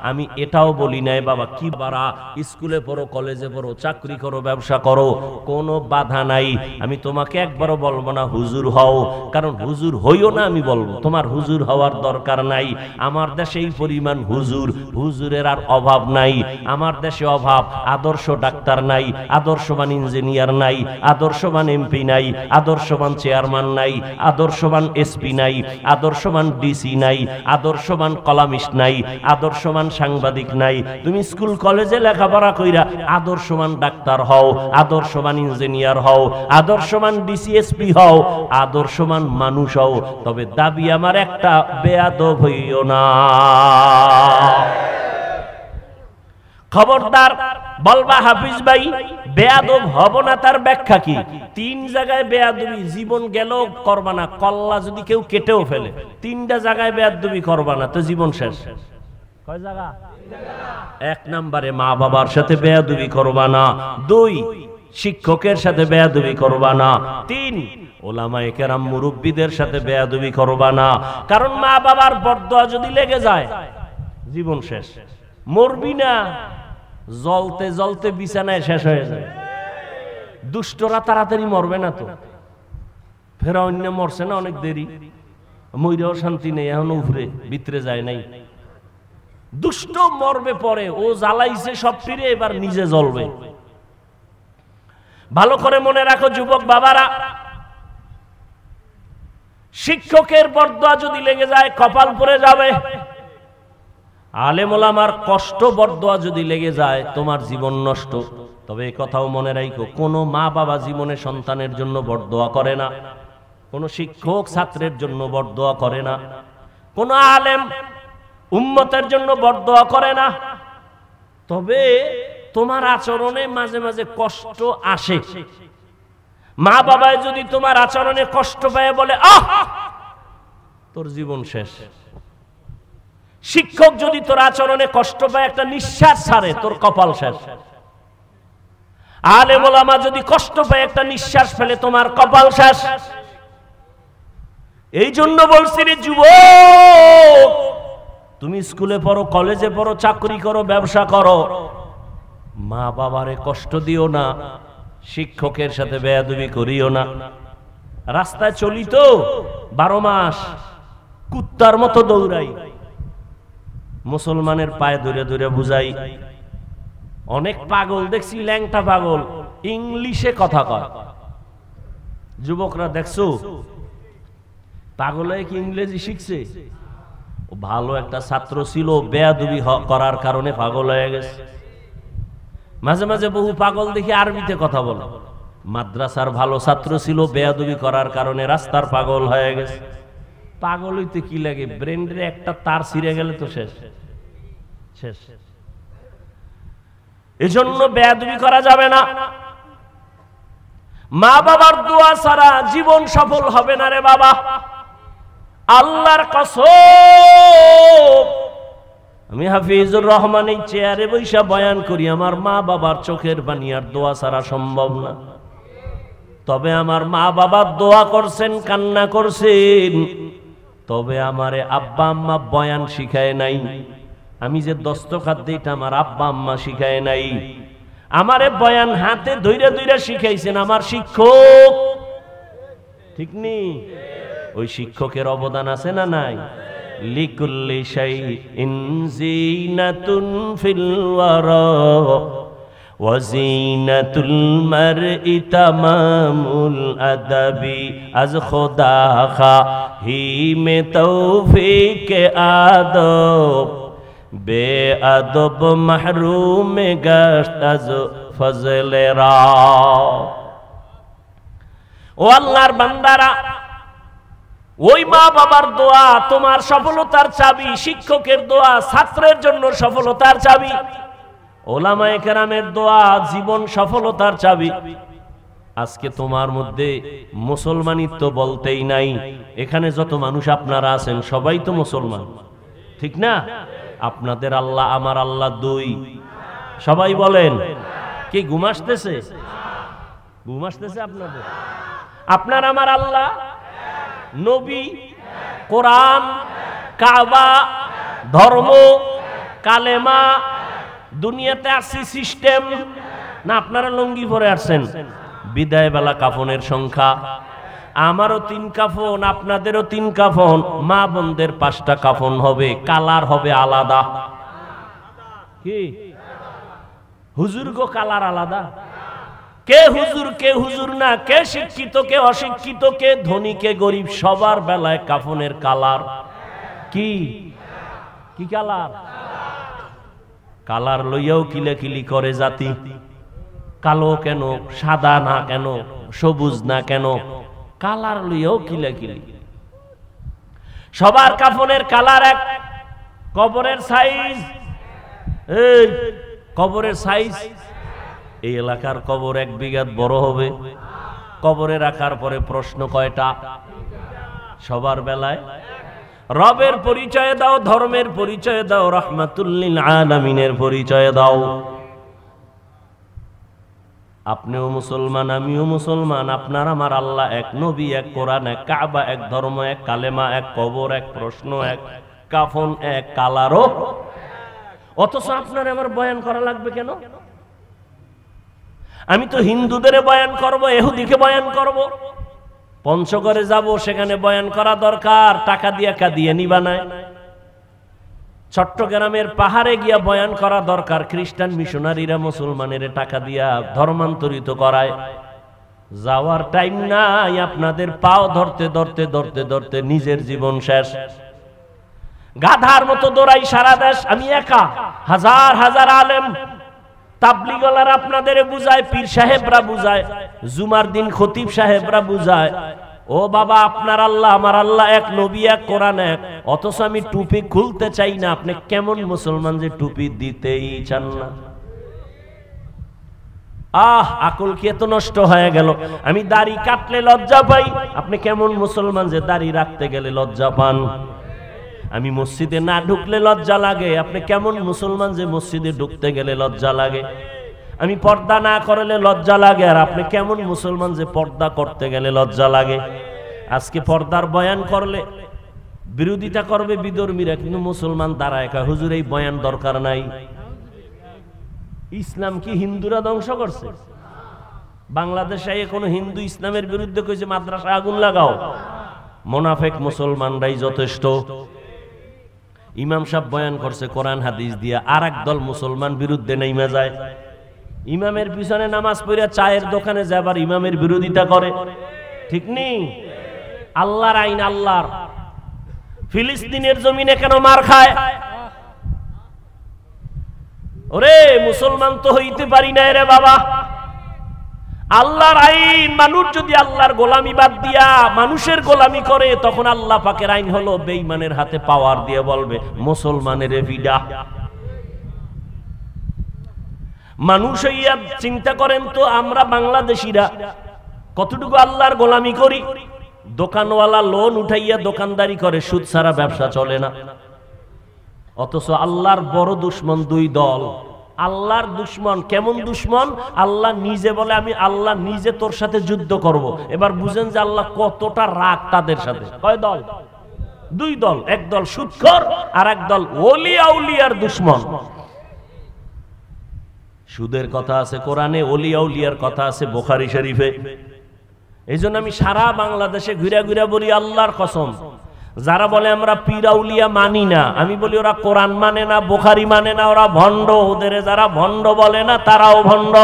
আমি এটাও বলি নাই বাবা কি বারা স্কুলে পড়ো, কলেজে পড়ো, চাকরি করো, ব্যবসা করো, কোনো বাধা নাই। আমি তোমাকে একবারও বলবো না হুজুর হও, কারণ হুজুর হইও না আমি বলবো, তোমার হুজুর হওয়ার দরকার নাই। আমার দেশে এই পরিমাণ হুজুর, হুজুরের আর অভাব নাই। আমার দেশে অভাব, আদর্শ ডাক্তার নাই, আদর্শবান ইঞ্জিনিয়ার নাই, আদর্শবান এমপি নাই, আদর্শবান চেয়ারম্যান নাই, আদর্শবান এসপি নাই, আদর্শবান ডিসি নাই, আদর্শবান কলামিস্ট নাই, আদর্শবান সাংবাদিক নাই। তুমি স্কুল কলেজে লেখাপড়া কইরা আদর্শবান ডাক্তার হও, আদর্শবান ইঞ্জিনিয়ার হও, আদর্শবান ডিসি এসপি হও, আদর্শবান মানুষ হও, তবে দাবি আমার একটা, বেয়াদব হইও না। খবরদার, বলবা হাফিজ ভাই বেয়াদব হব না, তার ব্যাখ্যা কি? 3 জায়গায় বেয়াদবি, জীবন গেল করবা না। কল্লা যদি কেউ কেটেও ফেলে, 3টা জায়গায় বেয়াদবি করবা না, তো জীবন শেষ। কয় জায়গা? 1 নম্বরে মা বাবার সাথে বেয়াদবি করবা না, 2 শিক্ষকের সাথে বেয়াদবি করবা না, 3 ওলামায়ে কেরাম মুরব্বিদের সাথে বেয়াদবি করবা না। কারণ মা বাবার বরদোয়া যদি লেগে যায় জীবন শেষ। মরবি না, জ্বলতে জ্বলতে বিছানায় শেষ হয়ে যায়। দুষ্টরা তাড়াতাড়ি মরবে না তো, ফেরাউন মরছে না অনেক দেরি, মইরাও শান্তি নেই, এখন উপরে ভিতরে যায় নাই। দুষ্ট মরবে পরে, ও জ্বালাইছে সব ফিরে, এবার নিজে জ্বলবে। ভালো করে মনে রাখো যুবক বাবারা, শিক্ষকের বরদোয়া যদি লেগে যায় কপাল পড়ে যাবে। আলেম ওলামার কষ্ট বরদোয়া যদি লেগে যায় তোমার জীবন নষ্ট। তবে এই কথাও মনে রাখো, কোনো মা বাবা জীবনে সন্তানের জন্য বরদোয়া করে না, কোনো শিক্ষক ছাত্রের জন্য বরদোয়া করে না, কোনো আলেম উম্মতের জন্য বরদোয়া করে না। তবে তোমার আচরণে মাঝে মাঝে কষ্ট আসে। মা বাবায় যদি তোমার আচরণে কষ্ট পায় বলে আহ, তোর জীবন শেষ। শিক্ষক যদি তোর আচরণে কষ্ট পায়, একটা নিঃশ্বাস ছাড়ে, তোর কপাল শেষ। আলেম ওলামা যদি কষ্ট পায়, একটা নিঃশ্বাস ফেলে, তোমার কপাল শেষ। এই জন্য বলছি রে যুবক, তুমি স্কুলে পড়ো, কলেজে পড়ো, চাকরি করো, ব্যবসা করো, মা বাবারে কষ্ট দিও না, শিক্ষকের সাথে বেয়াদবি করিও না। রাস্তায় চলি তো 12 মাস কুত্তার মতো দৌড়াই, মুসলমানের পায়ে ধরে ধরে বুঝাই। অনেক পাগল দেখছি, ল্যাংটা পাগল, ইংলিশে কথা কয়। যুবকরা দেখছো পাগল হয়ে কি ইংরেজি শিখছে? ও ভালো একটা ছাত্র ছিল, বেয়াদবি করার কারণে পাগল হয়ে গেছে। মাঝে মাঝে বহু পাগল দেখি আরবিতে কথা বলে। মাদ্রাসার ভালো ছাত্র ছিল, বেয়াদবি করার কারণে রাস্তার পাগল হয়ে গেছে। পাগল হইতে কি লাগে? ব্রেনের একটা তার ছিঁড়ে গেলে তো শেষ শেষ। এজন্য বেয়াদবি করা যাবে না। মা বাবার দোয়া ছাড়া জীবন সফল হবে না রে বাবা, আল্লাহর কসম। আমি হাফিজুর রহমান এই চেয়ারে বৈশা বয়ান করি, আমার মা বাবার চোখের পানি আর দোয়া ছাড়া সম্ভব না। তবে আমার মা বাবার দোয়া করছেন, কান্না করছেন, তবে আমারে আব্বা আম্মা বয়ান শিখায় নাই। আমি যে দস্তখত দিই এটা আমার আব্বা আম্মা শিখায় নাই। আমারে বয়ান হাতে ধইরা ধইরা শিখাইছেন আমার শিক্ষক, ঠিক নেই? ওই শিক্ষকের অবদান আছে না নাই? লিকুল্লি শাইইন জিনাতুন ফিল ওয়ারা ওয়া জিনাতুল মারই তামামুল আদাবি আজ খোদা খাহি মে তৌফিক আদব বেআদব মাহরুম গশত আজ ফজলেরা। ও আল্লাহর বান্দারা, ওই মা বাবার দোয়া তোমার সফলতার চাবি, শিক্ষকের দোয়া ছাত্রের জন্য সফলতার চাবি, ওলামায়ে কেরামের দোয়া জীবন সফলতার চাবি। আজকে তোমার মধ্যে মুসলমানিত্ব বলতেই নাই। এখানে যত মানুষ আপনারা আছেন সবাই তো মুসলমান, ঠিক না? আপনাদের আল্লাহ আমার আল্লাহ দুই, সবাই বলেন। কি ঘুম আসতেছে? ঘুম আসতেছে আপনাদের? আপনার আমার আল্লাহ, নবী, কোরআন, কাবা, ধর্ম, কালেমা, দুনিয়াতে আসছে সিস্টেম না? আপনারা লুঙ্গি পরে আসছেন। বিদায় বেলা কাফনের সংখ্যা, আমারও 3 কাফন, আপনাদেরও 3 কাফন, মা বোনদের 5টা কাফন হবে, কালার হবে আলাদা। কি হুজুর গো কালার আলাদা? কে হুজুর কে হুজুর না, কে শিক্ষিত কে অশিক্ষিত, কে ধনী কে গরিব, সবার বেলায় কাফনের কালার কি? কি কালার? কালার লইয়াও কিলাকিলি করে জাতি। কালো কেন, সাদা না কেন, সবুজ না কেন, কালার লইয়াও কিলাকিলি। সবার কাফনের কালার এক, কবরের সাইজ। এই কবরের সাইজ, এই এলাকার কবর 1 বিঘাত বড় হবে। কবরে রাখার পরে প্রশ্ন কয়টা? সবার বেলায় রবের পরিচয় দাও, ধর্মের পরিচয় দাও, রাহমাতুল লিল আলামিনের পরিচয় দাও। আপনিও মুসলমান, আমিও মুসলমান, আপনার আমার আল্লাহ এক, নবী এক, কোরআন এক, কাবা এক, ধর্ম এক, কালেমা এক, কবর এক, প্রশ্ন এক, কাফন এক, কালারও। অথচ আপনার আমার বয়ান করা লাগবে কেন? আমি তো হিন্দুদের বয়ান করব, ইহুদিকে বয়ান করব, পঞ্চগড়ে যাব, সেখানে বয়ান করা দরকার, টাকা দিয়ে কাঁদিয়ে নিবা না। চট্টগ্রামের পাহাড়ে গিয়া বয়ান করা দরকার, খ্রিস্টান মিশনারিরা মুসলমানের টাকা দিয়া ধর্মান্তরিত করায়। যাওয়ার টাইম নাই, আপনাদের পাও ধরতে ধরতে ধরতে ধরতে নিজের জীবন শেষ। গাধার মতো দৌড়াই সারা দেশ, আমি একা, হাজার হাজার আলেম তাবলীগওয়ালারা আপনাদের বুঝায়, পীর সাহেবরা বুঝায়, জুমার দিন খতিব সাহেবরা বুঝায়, ও বাবা আপনার আল্লাহ আমার আল্লাহ এক, নবী এক, কোরআন এক। অথচ আমি টুপি খুলতে চাই না। আপনি কেমন মুসলমান যে টুপি দিতেই চান না? আকল কি এত নষ্ট হয়ে গেল? আমি দাড়ি কাটলে লজ্জা পাই, আপনি কেমন মুসলমান যে দাড়ি রাখতে গেলে লজ্জা পান? আমি মসজিদে না ঢুকলে লজ্জা লাগে, আপনি কেমন মুসলমান যে মসজিদে ঢুকতে গেলে লজ্জা লাগে? আমি পর্দা না করলে লজ্জা লাগে, আর আপনি কেমন মুসলমান যে পর্দা করতে গেলে লজ্জা লাগে? আজকে পর্দার বয়ান করলে বিরোধিতা করবে বিধর্মীরা, কিন্তু মুসলমান দাঁড়ায় কয় হুজুর এই বয়ান দরকার নাই। ইসলাম কি হিন্দুরা ধ্বংস করছে? বাংলাদেশে কোনো হিন্দু ইসলামের বিরুদ্ধে কইছে মাদ্রাসা আগুন লাগাও? মুনাফিক মুসলমানরাই যথেষ্ট। ইমাম সাহেব বয়ান করছে কোরআন হাদিস দিয়া, আর এক দল মুসলমান বিরুদ্ধে নেমে যায়। ইমামের পিছনে নামাজ পড়ে চায়ের দোকানে যায়, আবার ইমামের বিরোধিতা করে। ঠিক নেই? আল্লাহর আইন আল্লাহর। ফিলিস্তিনের জমিনে কেন মার খায়? ওরে মুসলমান তো হইতে পারি না রে বাবা। আল্লাহর আইন, মানুষ যদি আল্লাহর গোলামি বাদ দিয়া মানুষের গোলামি করে, তখন আল্লাহ পাকের আইন হলো বেঈমানের হাতে পাওয়ার দিয়ে বলবে মুসলমানের ভিডা। মানুষ হইয়া চিন্তা করেন তো, আমরা বাংলাদেশিরা কতটুকু আল্লাহর গোলামি করি? দোকানওয়ালা লোন উঠাইয়া দোকানদারি করে, সুদ ছাড়া ব্যবসা চলে না। অথচ আল্লাহর বড় দুশ্মন দুই দল। আল্লাহর দুশ্মন কেমন দুশ্মন? আল্লাহ নিজে বলে আমি আল্লাহ নিজে তোর সাথে যুদ্ধ করব। এবার বুঝেন যে আল্লাহ কতটা রাগ তাদের সাথে। কয় দল? দুই দল। এক দল সুদখোর, আর এক দল ওলি আউলিয়ার দুশ্মন। সুদের কথা আছে কোরআনে, ওলি আউলিয়ার কথা আছে বুখারী শরীফে। এই জন্য আমি সারা বাংলাদেশে ঘুরে ঘুরে বলি আল্লাহর কসম, যারা বলে আমরা পীর আউলিয়া মানি না, আমি বলি ওরা কোরআন মানে না, বুখারী মানে না, ওরা ভণ্ড। ওদের যারা ভণ্ড বলে না তারাও ভণ্ড।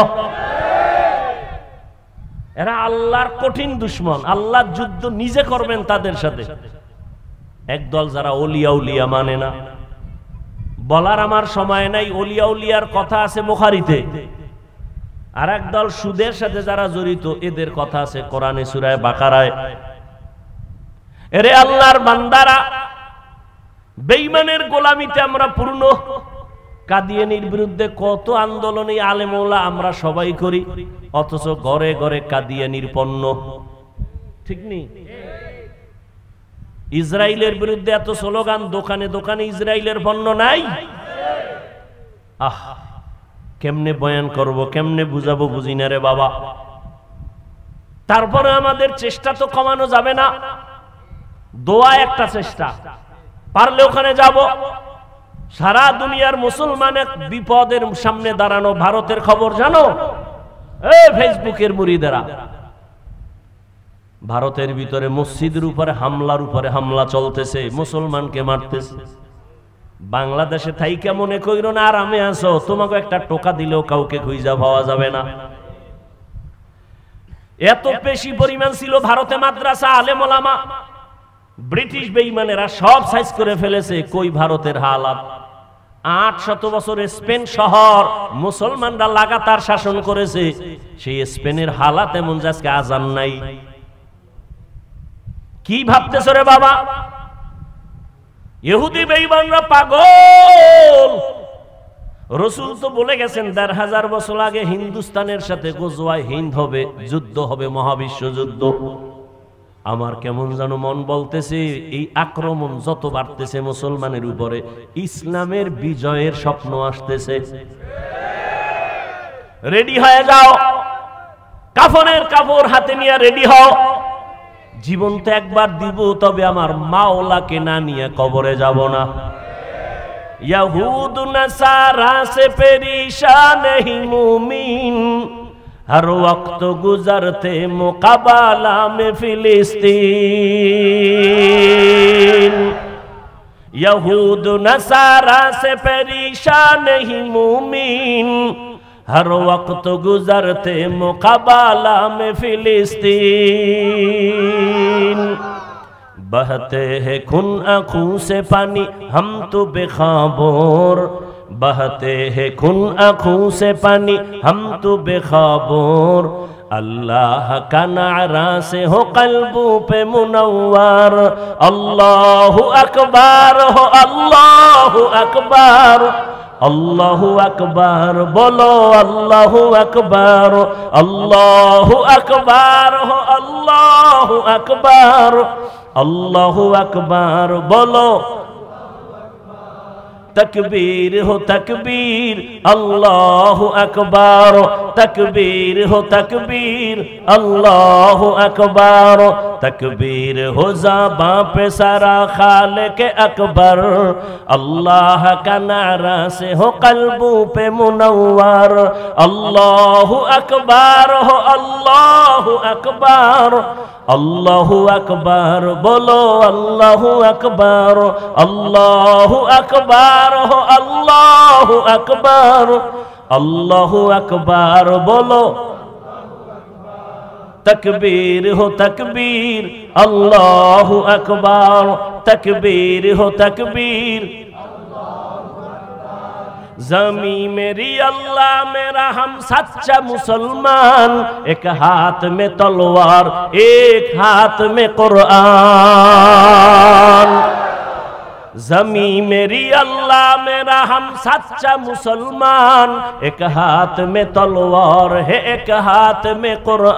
এরা আল্লাহর কঠিন দুশ্মন। আল্লাহ যুদ্ধ নিজে করবেন তাদের সাথে। একদল যারা ওলি আউলিয়া মানে না, বলার আমার সময় নাই, ওলি আউলিয়ার কথা আছে বুখারীতে। আর একদল সুদের সাথে যারা জড়িত, এদের কথা আছে কোরআনে সূরা বাকারায়। এরে আল্লাহর বান্দারা, বেঈমানের গোলামিতে আমরা পূর্ণ। কাদিয়ানীর বিরুদ্ধে কত আন্দোলনে আলেম ওলামা আমরা সবাই করি, অথচ ঘরে ঘরে কাদিয়ানীর পণ্য। ঠিক নেই? ইসরায়েলের বিরুদ্ধে এত স্লোগান, দোকানে দোকানে ইসরায়েলের পণ্য নাই। আহ, কেমনে বয়ান করব, কেমনে বুঝাবো, বুঝি না রে বাবা। তারপরে আমাদের চেষ্টা তো কমানো যাবে না। দোয়া একটা চেষ্টা, পারলে ওখানে যাব। সারা দুনিয়ার মুসলমানের বিপদের সামনে দাঁড়ানো। ভারতের খবর জানো? এই ফেসবুকের মুরিদেরা, ভারতের ভিতরে মসজিদের উপরে হামলা চলতেছে, মুসলমানকে মারতেছে। বাংলাদেশে থাইকা মনে কইরো না আরামে আছো, তোমাকে একটা টোকা দিলেও কাউকে খুঁজা পাওয়া যাবে না। এত বেশি পরিমাণ ছিল ভারতে মাদ্রাসা, আলেম ওলামা। ব্রিটিশ বেঈমানেরা সব সাইজ করে ফেলেছে। কই ভারতের হালাত? 800 বছর স্পেন শহর মুসলমানরা লাগাতার শাসন করেছে। সেই স্পেনের হালাত এমন যে আজকে আজান নাই। কি ভাবতেছ রে বাবা? ইহুদি বেঈমানরা পাগল। রাসূল তো বলে গেছেন ১৫০০ বছর আগে হিন্দুস্তানের সাথে গজওয়ায়ে হিন্দ হবে, যুদ্ধ হবে, মহাবিশ্ব যুদ্ধ। আমার কেমন যেন মন বলতেছে, এই আক্রমণ যত বাড়তেছে মুসলমানের উপরে, ইসলামের বিজয়ের স্বপ্ন আসতেছে। রেডি হয়ে যাও, কাফনের কাপড় হাতে নিয়ে রেডি হও। জীবন তো একবার দিব, তবে আমার মাওলাকে না নিয়ে কবরে যাব না। यहूद नसारा से परेशान नहीं मुमीन, हर वक्त गुजरते मुकाबला में फिलिस्तीन। यहूद नसारा से परेशान नहीं मुमीन, हर वक्त गुजरते मुकाबला में फिलिस्तीन। बहते हैं खून आँखों से पानी हम तो बेखबर, बहते हैं खून आँखों से पानी हम तो बेखबर। अल्लाह का नारा से हो कल्बों पे मुनव्वर, अल्लाहु अकबर हो, अल्लाहु अकबर, अल्लाहु अकबर बोलो, अल्लाहु अकबर, अल्लाहु अकबर हो, अल्लाहु अकबर, अल्लाहु अकबर बोलो। तकबीर हो तकबीर, अल्लाहु अकबर, तकबीर हो तकबीर, अल्लाह अकबर। तकबीर हो ज़बां पे सारा खालिक अकबर, अल्लाह का नारा से हो कल्बों पे मुनव्वर। अल्लाह अकबर हो, अल्लाह अकबर, अल्लाह अकबर बोलो, अल्लाह अकबर, अल्लाह अकबर हो, अल्लाह अकबर, अल्लाह अकबर बोलो। तकबीर हो तकबीर, अल्लाह अकबर। तकबीर हो तकबीर, ज़मी मेरी अल्लाह मेरा हम सच्चा मुसलमान, एक हाथ में तलवार एक हाथ में कुरान। ज़मी मेरी अल्लाह मेरा हम सच्चा मुसलमान, एक हाथ में तलवार है एक हाथ में कुरान।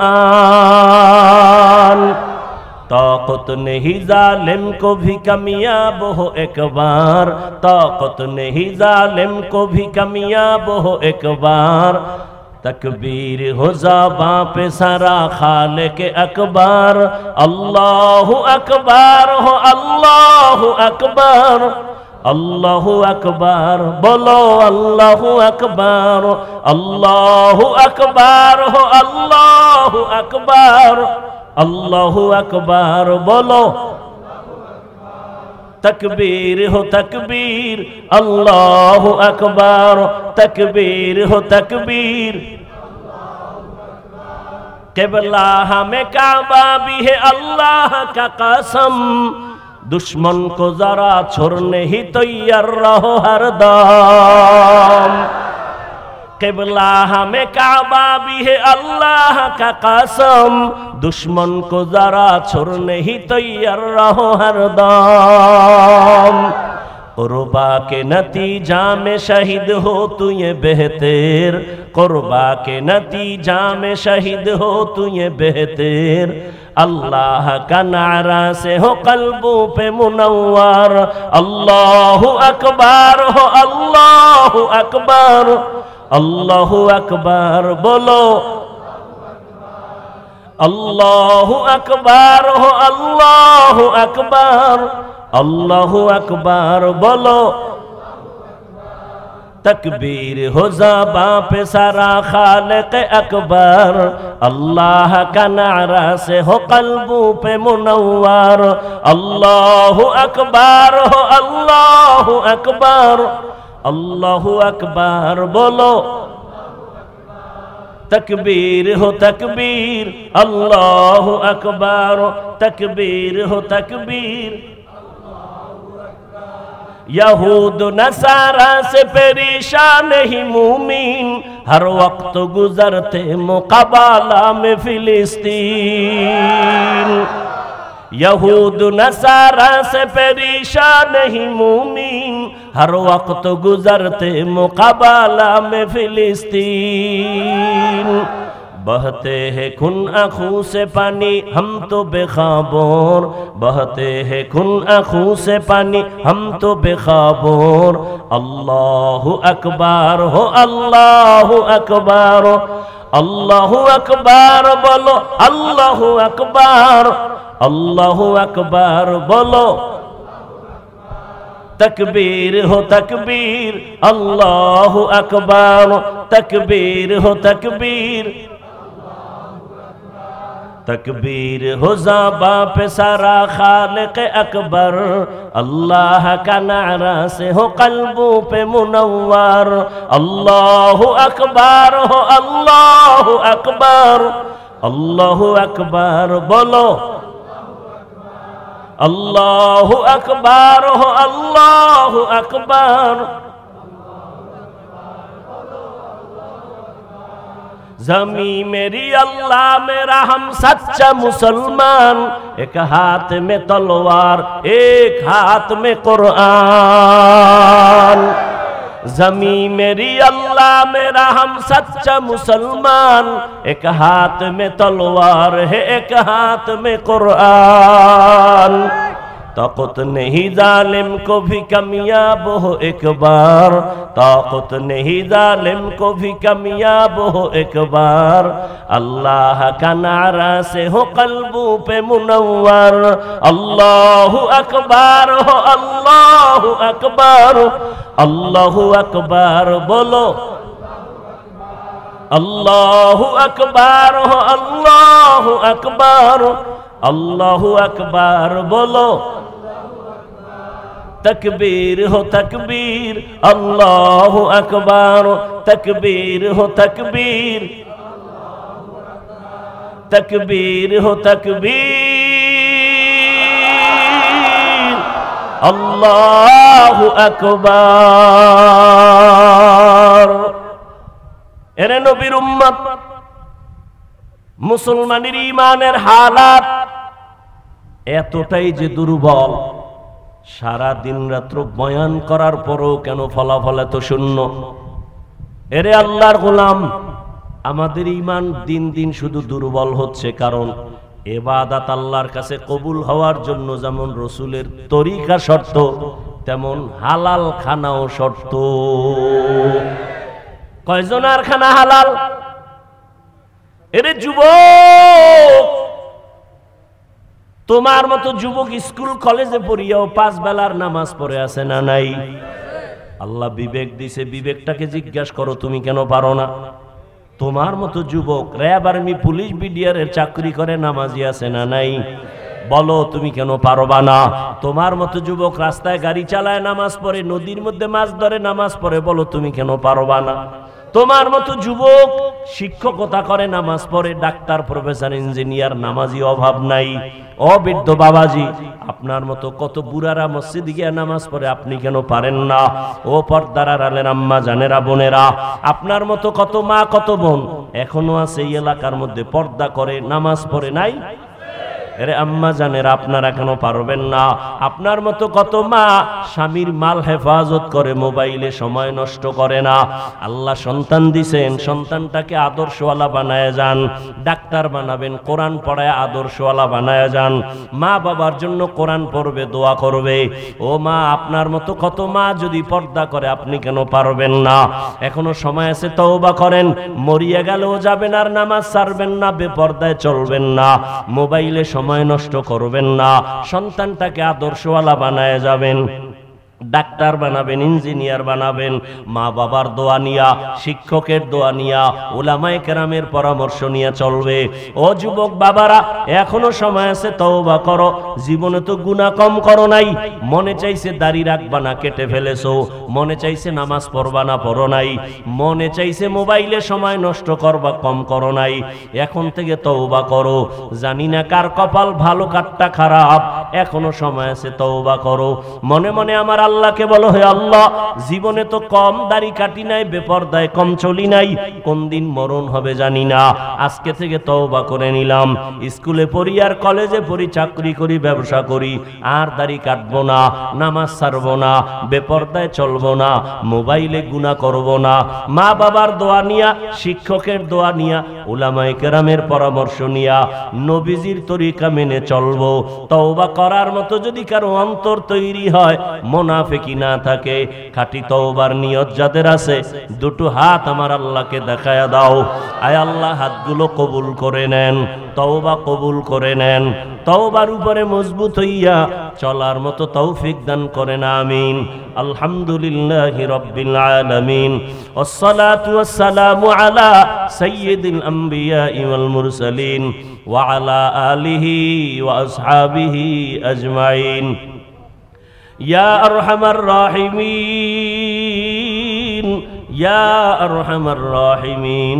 ताकत नहीं जालिम को भी कामयाब हो एक बार, ताकत नहीं जालिम को भी कामयाब हो एक बार। तकबीर हो ज़बां पे सारा खालिक अकबर, अल्लाह अकबर हो, अल्लाह अकबर, अल्लाह अकबर बोलो, अल्लाह अकबर, अल्लाह अकबर हो, अल्लाह अकबर, अल्लाह अकबर बोलो। तकबीर हो तकबीर, अल्लाह अकबर। तकबीर हो तकबीर, क़िबला हमें काबा भी है अल्लाह का कसम, दुश्मन को जरा छोड़ने ही तैयार रहो हरदम। क़िबला हमें काबा भी है अल्लाह का कसम, दुश्मन को जरा छोड़ने ही तैयार रहो हरदम। क़ुरबा के नतीजा में शहीद हो तू ये बेहतर, क़ुरबा के नतीजा में शहीद हो तू ये बेहतर। अल्लाह का नारा से हो कल्बों पे मुनव्वर, अल्लाह अकबर हो, अल्लाह अकबर, अल्लाह अकबर बोलो। अल्लाह अकबर हो, अल्लाह अकबर, अल्लाह अकबर बोलो। तकबीर हो ज़बां पे सारा खालिक अकबर, अल्लाह का नारा से हो कल्बों पे मुनव्वर। अल्लाह अकबर हो, अल्लाह अकबर, अल्लाह अकबर बोलो। तकबीर हो तकबीर, अल्लाह अकबर। तकबीर हो तकबीर, यहूद नसारा से परेशान ही मूमिन, हर वक्त गुजरते मुकाबला में फिलिस्तीन। यहूद नसारा से परेशान ही मूमिन, हर वक्त गुजरते मुकाबला में फिलिस्तीन। बहते हैं खून आँखों से पानी हम तो बेखबर, बहते हैं खून आँखों से पानी हम तो बेखबर। अल्लाह अकबर हो, अल्लाह अकबर, अल्लाह अकबर बोलो, अल्लाह अकबर, अल्लाह अकबर बोलो। तकबीर हो तकबीर, अल्लाह अकबर। तकबीर हो तकबीर, तकबीर हो ज़बां पे सारा खालिक अकबर, अल्लाह का नारा से हो कल्बों पे मुनव्वर। अल्लाह अकबर हो, अल्लाह अकबर, अल्लाह अकबर बोलो। अल्लाह अकबर हो, अल्लाह अकबर। ज़मी मेरी अल्लाह मेरा हम सच्चा मुसलमान, एक हाथ में तलवार एक हाथ में कुरान। ज़मी मेरी अल्लाह मेरा हम सच्चा मुसलमान, एक हाथ में तलवार है एक हाथ में कुरान। ताकत नहीं जालिम को भी कामयाब हो एक बार, ताकत नहीं जालिम को भी कामयाब हो एक बार। अल्लाह का नारा से हो कल्बों पे मुनव्वर, अल्लाहु अकबर हो अल्लाहु अकबर, अल्लाहु अकबर बोलो, अल्लाहु अकबर हो अल्लाहु अकबर, अल्लाहु अकबर बोलो। तकबीर हो तकबीर, अल्लाहु अकबर, तकबीर हो तकबीर, तकबीर हो तकबीर, अल्लाहु अकबर। এরে নবীর উম্মত, মুসলমানের ঈমানের হালাত এতটাই যে দুর্বল, সারা দিন রাত্র বয়ান করার পরও কেন ফলাফল এত শূন্য? এরে আল্লাহর গোলাম, আমাদের ঈমান দিন দিন শুধু দুর্বল হচ্ছে, কারণ ইবাদত আল্লাহর কাছে কবুল হওয়ার জন্য যেমন রসুলের তরিকা শর্ত, তেমন হালাল খানাও শর্ত। কয়জনার খানা হালাল? এরে যুবক, তোমার মতো যুবক স্কুল কলেজে পড়িয়াও 5 বেলার নামাজ পড়ে আছে না নাই? আল্লাহ বিবেক দিছে, বিবেকটাকে জিজ্ঞাসা করো তুমি কেন পারো না? তোমার মতো যুবক র্যাব আর্মি পুলিশ বিডিআরের চাকরি করে নামাজি আছে না নাই? বলো তুমি কেন পারবা না? তোমার মতো যুবক রাস্তায় গাড়ি চালায় নামাজ পড়ে, নদীর মধ্যে মাছ ধরে নামাজ পড়ে, বলো তুমি কেন পারবা না? তোমার মতো যুবক শিক্ষকতা করে নামাজ পড়ে, ডাক্তার প্রফেসর ইঞ্জিনিয়ার নামাজি অভাব নাই। ও বৃদ্ধ বাবাজি, আপনার মতো কত বুড়ারা মসজিদে গিয়ে নামাজ পড়ে, আপনি কেন পারেন না? ও পর্দার আড়ালের আম্মা জানেরা বোনেরা, আপনার মতো কত মা কত বোন এখনো আছে এই এলাকার মধ্যে পর্দা করে নামাজ পড়ে নাই? আরে আম্মা জানেরা, আপনারা কেন পারবেন না? আপনার মতো কত মা স্বামীর মাল হেফাজত করে, মোবাইলে সময় নষ্ট করে না। আল্লাহ সন্তান দিছেন, সন্তানটাকে আদর্শওয়ালা বানায় যান, ডাক্তার বানাবেন, কোরআন পড়ায় আদর্শওয়ালা বানায় যান। মা বাবার জন্য কোরআন পড়বে, দোয়া করবে। ও মা, আপনার মতো কত মা যদি পর্দা করে, আপনি কেন পারবেন না? এখনো সময় আছে, তওবা করেন। মরিয়া গেলেও যাবেন আর নামাজ ছাড়বেন না, বেপর্দায় চলবেন না, মোবাইলে সময় নষ্ট করবেন না, সন্তানটাকে আদর্শওয়ালা বানায় যাবেন, ডাক্তার বানাবেন, ইঞ্জিনিয়ার বানাবেন। মা বাবার দোয়া নিয়া, শিক্ষকের দোয়া নিয়া, উলামায়ে কেরামের পরামর্শ নিয়ে চলবে। ও যুবক বাবারা, এখনো সময় আছে, তওবা করো। জীবনে তো গুনাহ কম করো নাই। মনে চাইছে দাড়ি রাখবা না, কেটে ফেলেছো। মনে চাইছে নামাজ পড়বা না, পড়ো নাই। মনে চাইছে মোবাইলে সময় নষ্ট করবা, কম করো নাই। এখন থেকে তওবা করো। জানি না কার কপাল ভালো কারটা খারাপ, এখনো সময় আছে, তওবা করো। মনে মনে আমার আল্লাহকে বলো, হে আল্লাহ, জীবনে তো কম দাড়ি কাটি নাই, বেপরদায় কম চলি নাই, কোন দিন মরণ হবে জানি না। আজকে থেকে তওবা করে নিলাম। স্কুলে পড়ি আর কলেজে পড়ি, চাকরি করি, ব্যবসা করি, আর দাড়ি কাটবো না, নামাজ ছাড়বো না, বেপরদায় চলবো না, মোবাইলে গুনাহ করবো না। মা বাবার দোয়া নিয়া, শিক্ষকের দোয়া নিয়া, উলামায়ে কেরামের পরামর্শ নিয়া, নবীজির তরিকা মেনে চলবো। তওবা করার মতো যদি কারো অন্তর তৈরি হয়, মুনাফিকি না থাকে, খাঁটি তওবার নিয়ত যাদের আছে, দুটো হাত আমার আল্লাহকে দেখায়া দাও। আয় আল্লাহ, হাতগুলো কবুল করে নেন, তওবা কবুল করে নেন। তওবার উপরে মজবুত হইয়া চলার মতো তৌফিক দান করেন, আমিন। আলহামদুলিল্লাহি রাব্বিল আলামিন, ওয়াসসালাতু ওয়াসসালামু আলা সাইয়্যিদিল আমবিয়া ওয়াল মুরসালিন ওয়া আলা আলিহি ওয়া আসহাবিহি আজমাইন। ইয়া আরহামার রাহিমিন, ইয়া আরহামার রাহিমিন।